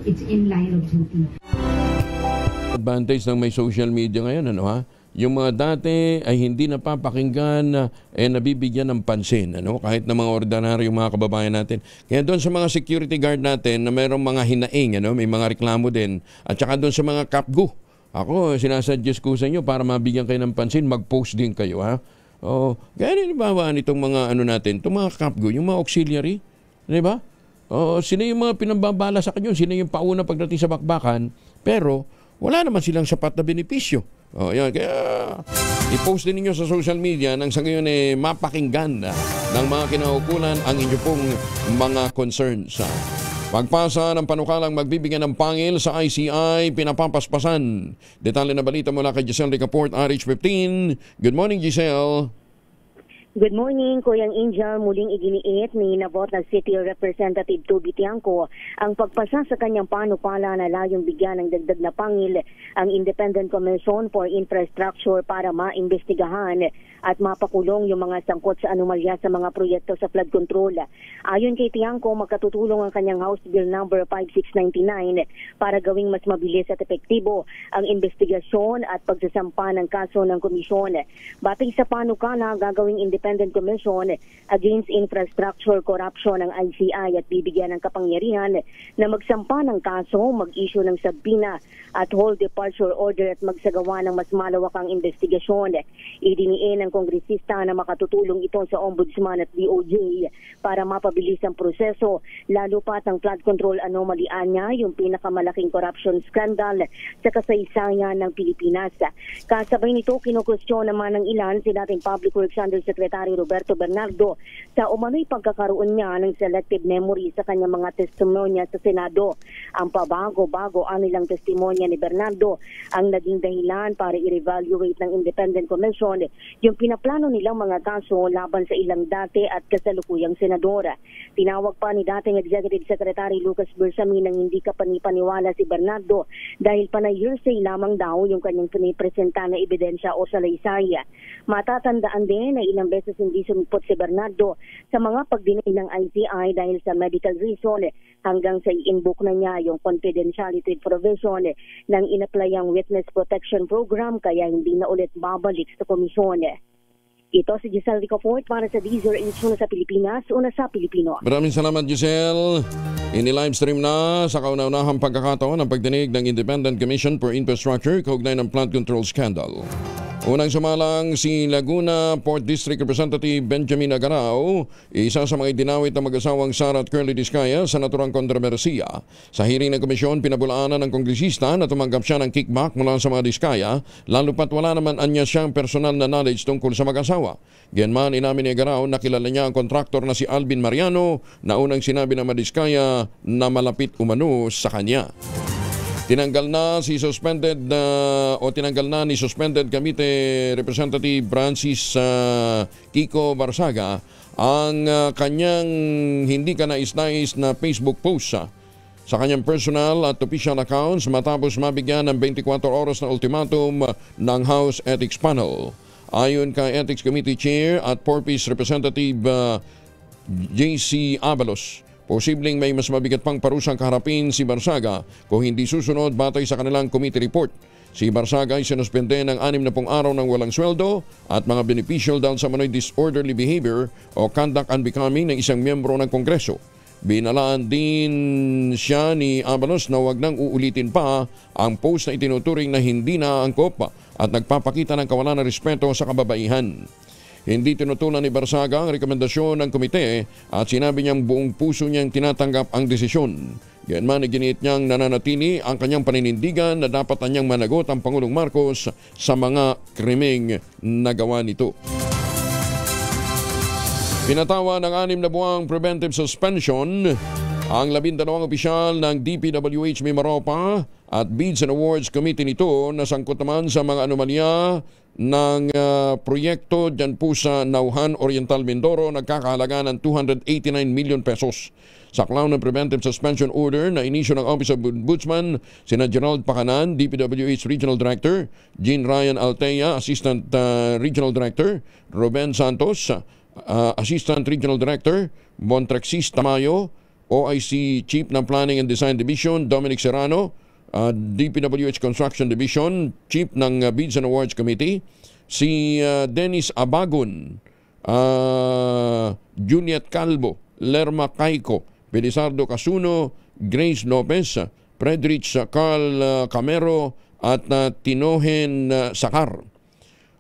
it's in line of duty. Advantage ng may social media ngayon, ano ha? Yung mga dati ay hindi napapakinggan, nabibigyan ng pansin, ano? Kahit na mga ordinaryong mga kababayan natin. Kaya doon sa mga security guard natin na mayroong mga hinaing, ano? May mga reklamo din. At saka doon sa mga kapgu. Ako, sinasuggest ko sa inyo para mabigyan kayo ng pansin, mag-post din kayo, ha? Gaya nilibawaan itong mga natin, itong mga kapgu, yung mga auxiliary, di ba? Sino yung mga pinambabala sa kanyo? Sino yung pauna pagdating sa bakbakan? Pero wala naman silang sapat na benepisyo. Yan. Kaya i-post din ninyo sa social media nang sa ngayon mapakinggan ng mga kinaukulan ang inyo pong mga concerns. Pagpasa ng panukalang magbibigyan ng pangil sa ICI, pinapapaspasan. Detalye na balita mula kay Giselle Ricaport, RH15. Good morning, Giselle. Good morning, Kuyang Angel. Muling iginiit ni Nabot na City Representative Toby Tiangco ang pagpasa sa kanyang panukala na layong bigyan ng dagdag na pangil ang Independent Commission for Infrastructure para maimbestigahan at mapakulong yung mga sangkot sa anomalya sa mga proyekto sa flood control. Ayon kay Tiangco, magkatutulong ang kanyang House Bill number 5699 para gawing mas mabilis at epektibo ang investigasyon at pagsasampa ng kaso ng komisyon. Batay sa panukala, gagawing independent Independent Commission Against Infrastructure Corruption ng ICI at bibigyan ng kapangyarihan na magsampa ng kaso, mag-issue ng sabina at hold departure order at magsagawa ng mas malawakang investigasyon. Idiniin ng kongresista na makatutulong ito sa Ombudsman at DOJ para mapabilis ang proseso, lalo pat ang flood control anomaly niya, yung pinakamalaking corruption scandal sa kasaysayan ng Pilipinas. Kasabay nito, kinukwestiyon naman ng ilan si dating Public Works Undersecretary Roberto Bernardo sa umano'y pagkakaroon niya ng selective memory sa kanyang mga testimonya sa Senado. Ang pabago-bago anilang testimonya ni Bernardo ang naging dahilan para i-revaluate ng Independent Commission yung pinaplano nilang mga kaso laban sa ilang dati at kasalukuyang senador. Tinawag pa ni dating Executive Secretary Lucas Bersamin nang hindi kapanipaniwala si Bernardo dahil panay hearsay lamang daw yung kanyang pinipresenta na ebidensya o salaysay. Matatandaan din na ilang beses hindi sumipot si Bernardo sa mga pagdinay ng ICI dahil sa medical reason hanggang sa i-invoke na niya yung confidentiality provision ng inaplayang Witness Protection Program kaya hindi na ulit babalik sa komisyon. Ito si Giselle Ricafort para sa DZRH, una sa Pilipinas, una sa Pilipino. Maraming salamat, Giselle. Ini-livestream na sa kauna-unahang pagkakataon ang pagdinig ng Independent Commission for Infrastructure kaugnay ng flood control scandal. Unang sumalang si Laguna Port District Representative Benjamin Agarao, isa sa mga idinawit na mag-asawang Sara at Curly Discaya sa naturang kontrobersiya. Sa hearing ng komisyon, pinabulaanan ng kongresista na tumanggap siya ng kickback mula sa mga Discaya, lalo pat wala naman anya siyang personal na knowledge tungkol sa mag-asawa. Ganman, inamin ni Agarao na kilala niya ang kontraktor na si Alvin Mariano na unang sinabi ng mga Discaya na malapit umano sa kanya. Tinanggal na ni suspended Cavite Representative Francis Kiko Barsaga ang kanyang hindi kanais-nais na Facebook post sa kanyang personal at official accounts matapos mabigyan ng 24 oras na ultimatum ng House Ethics Panel. Ayon kay Ethics Committee Chair at Porpis Representative J.C. Abalos, posibleng may mas mabigat pang parusang kaharapin si Barsaga kung hindi susunod batay sa kanilang committee report. Si Barsaga ay sinuspende ng 60 araw ng walang sweldo at mga beneficial dahil sa manoy disorderly behavior o conduct unbecoming ng isang miyembro ng Kongreso. Binalaan din siya ni Abalos na huwag nang uulitin pa ang post na itinuturing na hindi naaangkop at nagpapakita ng kawalan ng respeto sa kababaihan. Hindi tinutulan ni Barsaga ang rekomendasyon ng komite at sinabi niyang buong puso niyang tinatanggap ang desisyon. Ganman, iginiit niyang nananatili ang kanyang paninindigan na dapat na niyang managot ang Pangulong Marcos sa mga krimeng nagawa nito. Pinatawa ng 6 na buwang preventive suspension ang 12 opisyal ng DPWH Mimaropa at Bids and Awards Committee nito na sangkot naman sa mga anomalya ng proyekto dyan po sa Nauhan, Oriental Mindoro, nagkakahalaga ng 289 million pesos. Saklaw ng preventive suspension order na inisyo ng Office of Ombudsman, sina Gerald Pacanan, DPWH Regional Director, Jean Ryan Altea, Assistant Regional Director, Ruben Santos, Assistant Regional Director, Bontrexis Tamayo, OIC Chief ng Planning and Design Division, Dominic Serrano, DPWH Construction Division, Chief ng Bids and Awards Committee, si Dennis Abagon, Juliet Calvo, Lerma Caico, Belisardo Casuno, Grace Lopez, Fredrich Carl Camero at Tinohen Sakar.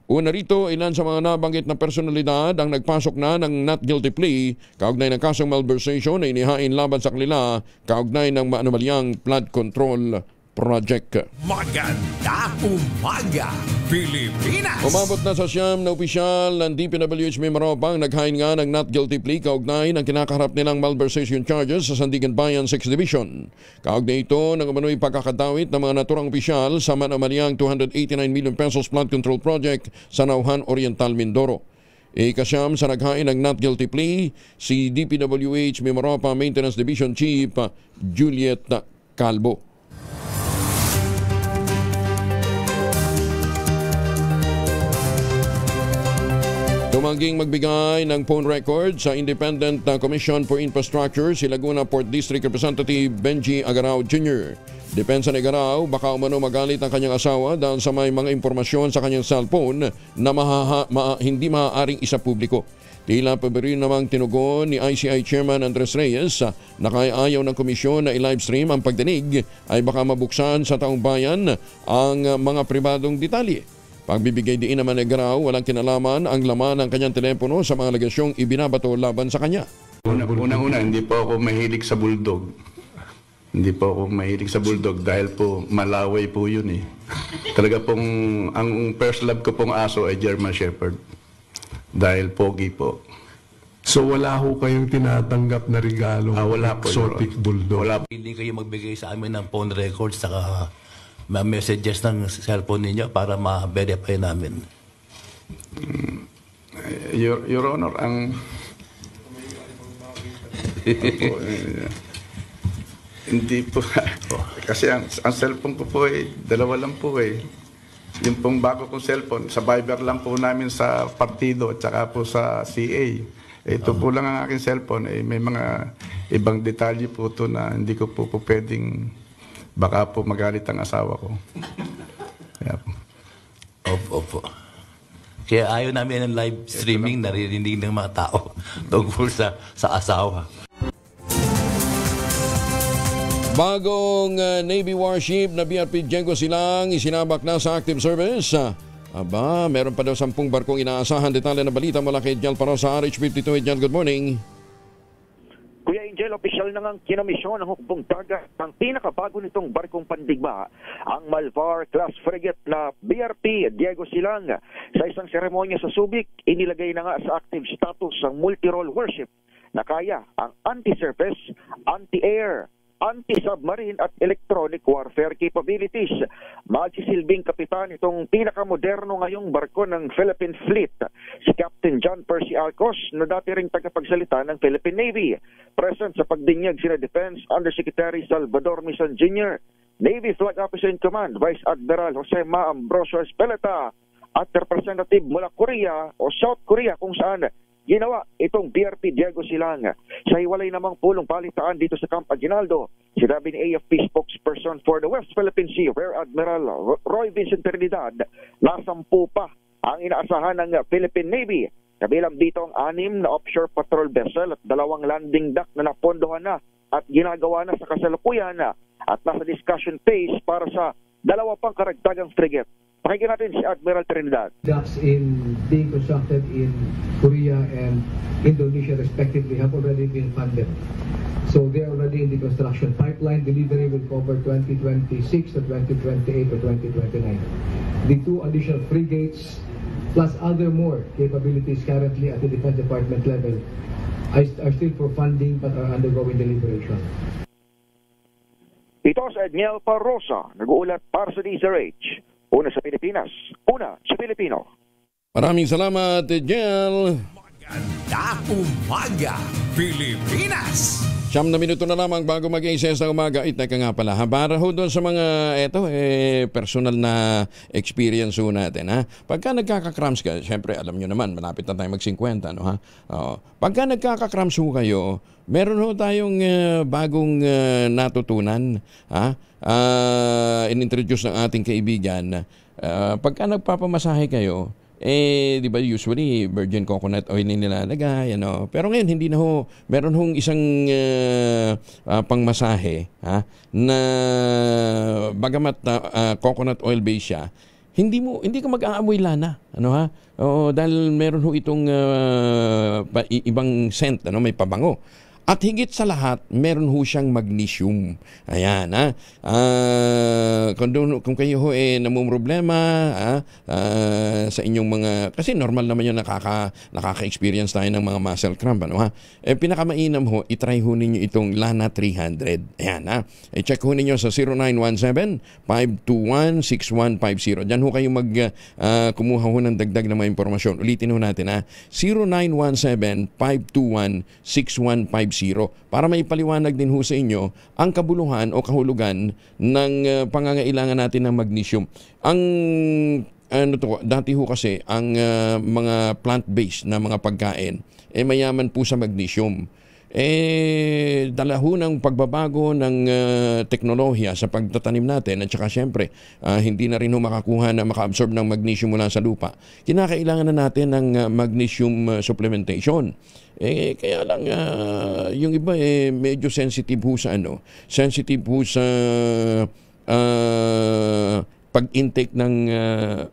Una rito, ilan sa mga nabanggit na personalidad ang nagpasok na ng not guilty plea kaugnay ng kasong malversation na inihain laban sa kanila kaugnay ng maanomalyang flood control project. Magandang umaga, Pilipinas! Umabot na sa 9 na opisyal ng DPWH Mimaropa ang naghain nga ng not guilty plea kaugnay ng kinakaharap nilang malversation charges sa Sandigan Bayan 6th Division. Kaugnay ito ng umano'y pagkakadawit ng mga naturang opisyal sa maanomalyang 289 million pesos flood control project sa Nauhan, Oriental Mindoro. Ikasyam sa naghain ng not guilty plea si DPWH Mimaropa Maintenance Division Chief Juliet Calvo. Tumangging magbigay ng phone record sa Independent Commission for Infrastructure si Laguna Port District Representative Benji Agarao Jr. Depensa ni Garao, baka umano magalit ang kanyang asawa dahil sa may mga impormasyon sa kanyang cellphone na hindi maaaring isa publiko. Tila pa rin namang tinugon ni ICI Chairman Andres Reyes na kaya ayaw ng komisyon na i-livestream ang pagdinig ay baka mabuksan sa taong bayan ang mga pribadong detalye. Pagbibigay diin naman ni Garao, walang kinalaman ang laman ng kanyang telepono sa mga alegasyong ibinabato laban sa kanya. Una, hindi po ako mahilig sa bulldog. Hindi po ako mahilig sa bulldog dahil po malaway po yun eh. Talaga pong, ang first love ko pong aso ay German Shepherd. Dahil pogi po. So wala ho kayong tinatanggap na regalo wala po, exotic bulldog? Wala po. Hindi kayo magbigay sa amin ng phone records saka messages ng cellphone ninyo para ma-verify namin. Your Honor, ang... Hindi po. Kasi ang cellphone ko po ay dalawa lang po eh. Yung pong bago kong cellphone, sa Viber lang po namin sa partido at saka po sa CA. Ito po lang ang aking cellphone. May mga ibang detalye po ito na hindi ko po pwedeng baka po magalit ang asawa ko. Kaya po. Opo. Kaya ayaw namin ng live streaming, naririnig ng mga tao tungkol sa asawa. Bagong Navy warship na BRP Diego Silang isinabak na sa active service. Meron pa daw 10 barkong inaasahan. Detalye na balita mula kay Jal Paro sa RH52. Jal, good morning. Kuya Angel, opisyal na ngang kinomisyon ng hukbong dagat ang pinakabago nitong barkong pandigma, ang Malvar-class frigate na BRP Diego Silang. Sa isang seremonya sa Subic, inilagay na nga sa active status ang multi-role warship na kaya ang anti-surface, anti-air, anti-submarine at electronic warfare capabilities. Magsisilbing kapitan itong pinakamoderno ngayong barko ng Philippine Fleet, si Captain John Percy Alcos, na dati ring tagapagsalita ng Philippine Navy. Present sa pagdinyag sina Defense Undersecretary Salvador Mison Jr., Navy Flag Officer in Command Vice Admiral Jose Ma Ambrosio Espeleta, at representative mula Korea o South Korea kung saan ginawa itong BRP Diego Silang. Sa hiwalay namang pulong balitaan dito sa Camp Aguinaldo, sinabi ni AFP spokesperson for the West Philippine Sea, Rear Admiral Roy Vincent Trinidad, na 10 pa ang inaasahan ng Philippine Navy. Kabilang dito ang 6 na offshore patrol vessel at 2 landing dock na napondohan na at ginagawa na sa kasalukuyan at nasa discussion phase para sa 2 pang karagdagang frigate. Pakinggan natin si Admiral Trinidad. Docks being constructed in Korea and Indonesia respectively have already been funded. So they are already in the construction. Pipeline delivery will cover 2026 to 2028 to 2029. The 2 additional frigates plus other more capabilities currently at the Defense Department level are still for funding but are undergoing deliberation. Ito sa Edniel Parrosa, nag-uulat para sa DZRH. Una sa Pilipinas, una sa Pilipino. Maraming salamat, Jel. Maganda umaga, Pilipinas! 9 na minuto na lamang bago mag-iises na umaga. Teka nga pala, para ho doon sa mga personal na experience ho natin. Ha? Pagka nagkakakrams ka, syempre alam nyo naman, malapit na tayo mag-50. No, ha? Pagka nagkakakrams ho kayo, meron ho tayong bagong natutunan. Ha? In-introduce ng ating kaibigan. Pagka nagpapamasahe kayo, di ba usually virgin coconut oil na nilalagay, ano? Pero ngayon hindi na ho, meron hong isang pangmasahe, ha, na bagamat coconut oil based siya, hindi ka mag-aamoy lana, ano ha? Dahil meron ho itong ibang scent, ano, may pabango. At higit sa lahat, meron ho siyang magnesium. Ayan, ha? Kung kayo ho namumroblema sa inyong mga... Kasi normal naman yun nakaka-experience tayo ng mga muscle cramp. Ano, ha? Pinakamainam ho, itry ho ninyo itong Lana 300. Ayan, ha? Check ho ninyo sa 0917-521-6150. Diyan ho kayo kumuha ho ng dagdag na mga impormasyon. Ulitin ho natin, ha? 0917-521-6150. Para may paliwanag din ho sa inyo ang kabuluhan o kahulugan ng pangangailangan natin ng magnesium. Dati ho kasi ang mga plant-based na mga pagkain mayaman po sa magnesium. dalaho ng pagbabago ng teknolohiya sa pagtatanim natin at saka siyempre hindi na rin makakuha na maka-absorb ng magnesium mula sa lupa. Kinakailangan na natin ng magnesium supplementation. Kaya lang yung iba medyo sensitive ho sa sensitive ho sa pag-intake ng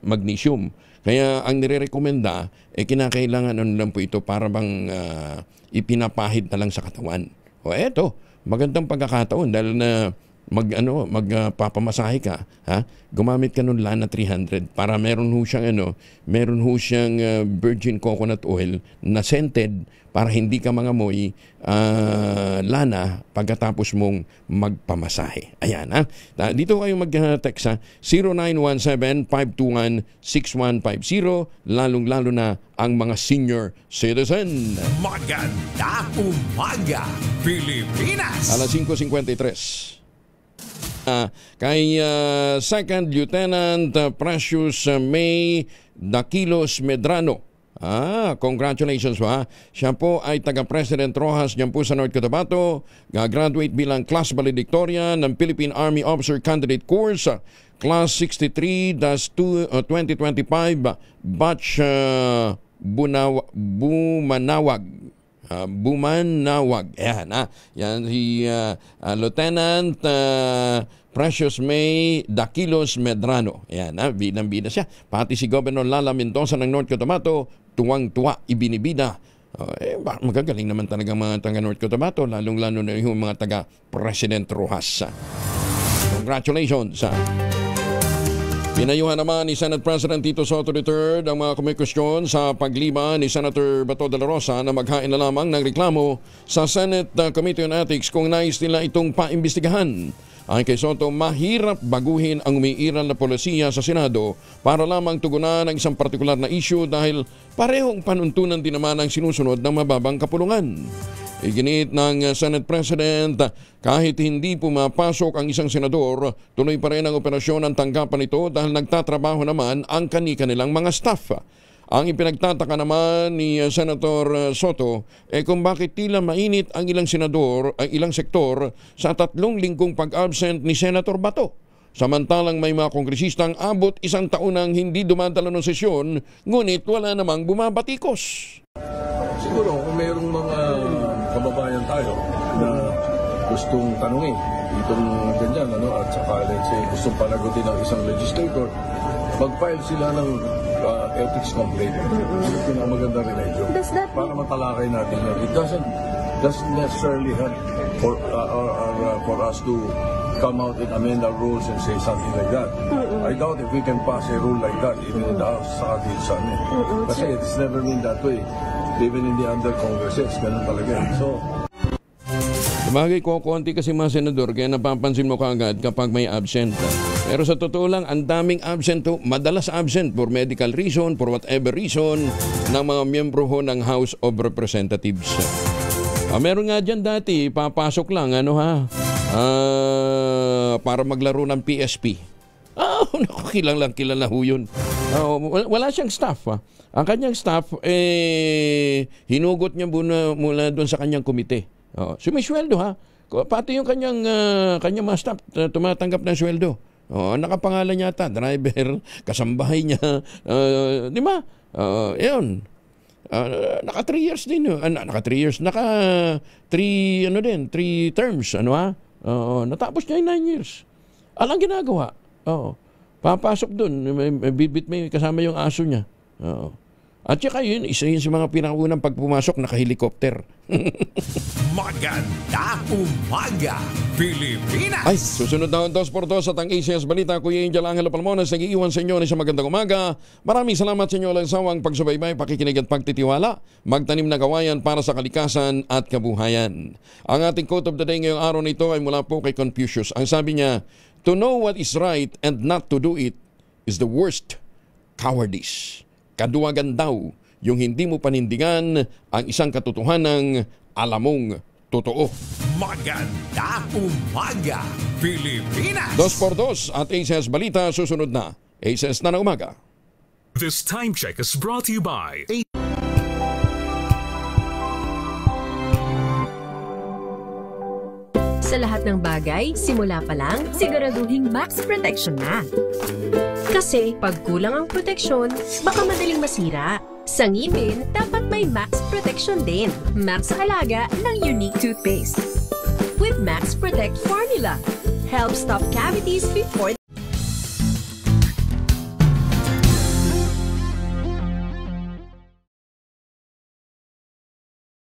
magnesium. Kaya ang nire-rekomenda kinakailangan lang po ito para bang ipinapahid na lang sa katawan. O eto, magandang pagkakataon dahil na magpapamasahe ka, gumamit ka ng Lana 300 para meron ho siyang virgin coconut oil na scented para hindi ka mangamoy lana pagkatapos mong magpamasahe. Ayan dito kayo mag-text 0917-521-6150 lalong-lalo na ang mga senior citizen. Maganda umaga, Pilipinas! Alas 5:53. Kay Second Lieutenant Precious May Daquilos Medrano. Congratulations po Siya po ay taga-President Roxas diyan po sa North Cotabato. Graduate bilang class valedictorian ng Philippine Army Officer Candidate Course, Class 63-2025, Batch Bumanawag. Yan si Lieutenant Precious May Daquilos Medrano. Yan bidang-bida siya. Pati si Governor Lala Mendoza ng North Cotabato, tuwang-tuwa, ibinibida. Magagaling naman talaga mga taga North Cotabato, lalong-lalo na yung mga taga President Roxas. Congratulations! Pinayuhan naman ni Senate President Tito Soto III ang mga kumikwestiyon sa pagliba ni Senator Bato de la Rosa na maghain na lamang ng reklamo sa Senate Committee on Ethics kung nais nila itong paimbestigahan. Ayon kay Soto, mahirap baguhin ang umiiral na polisiya sa Senado para lamang tugunan ang isang partikular na issue dahil parehong panuntunan din naman ang sinusunod ng mababang kapulungan. Iginit ng Senate President, kahit hindi pumapasok ang isang senador, tuloy pa rin ang operasyon ng tanggapan nito dahil nagtatrabaho naman ang kani-kanilang mga staff. Ang ipinagtataka naman ni Senator Soto kung bakit tila mainit ang ilang sektor sa 3 linggong pag-absent ni Senator Bato. Samantalang may mga kongresistang abot 1 taon nang hindi dumadalo ng sesyon, ngunit wala namang bumabatikos. Siguro kung mayroong mga kababayan tayo na gustong tanungin itong ganyan, at saka let's say gustong panagutin ng isang legislator, mag-file sila ng ethics complaint. Ito na magandang remedyo para matalakay natin yan. It doesn't necessarily have for us to come out and amend our rules and say something like that. I doubt if we can pass a rule like that even in the House sa atin sa amin. Kasi it's never been that way. Even in the under Congresses, ganun talaga. So, bagay ko, konti kasi mga senador, kaya napapansin mo kaagad kapag may absent. Pero sa totoo lang, ang daming absent madalas absent for medical reason, for whatever reason, ng mga miyembro ho ng House of Representatives. Meron nga dyan dati, papasok lang, para maglaro ng PSP. Kilala ho yun. Wala siyang staff. Ang kanyang staff, hinugot niya mula doon sa kanyang komite. Sumisweldo Pati yung kanyang mga staff tumatanggap ng sweldo. Nakapangalan yata, driver, kasambahay niya. Di ba? Yun. Naka 3 years din. Naka 3 years. Naka 3 terms. Natapos niya yung 9 years. Alang ginagawa. Papasok dun. May kasama yung aso niya. At saka yun, isa yun sa mga pinakaunang pagpumasok, naka-helicopter. Maganda umaga, Pilipinas! Ay, susunod na ang 2x2 at ang ACS Balita. Kuya Angel Angelo Palmones, nag-iiwan sa inyo na isang magandang umaga. Maraming salamat sa inyo lang sawang pagsubaybay, pakikinig at pagtitiwala. Magtanim na gawayan para sa kalikasan at kabuhayan. Ang ating quote of the day ngayong araw nito ay mula po kay Confucius. Ang sabi niya, "To know what is right and not to do it is the worst cowardice." Kaduwagan daw yung hindi mo panindigan ang isang katotohanang alam mong totoo. Maganda umaga, Pilipinas! 2x2 at ACS Balita susunod na. ACS na umaga. This time check is brought to you by Sa lahat ng bagay, simula pa lang, siguraduhing max protection na. Kasi pag kulang ang proteksyon, baka madaling masira. Sa ngipin, dapat may max protection din. Max sa halaga ng unique toothpaste. With Max Protect Formula, help stop cavities before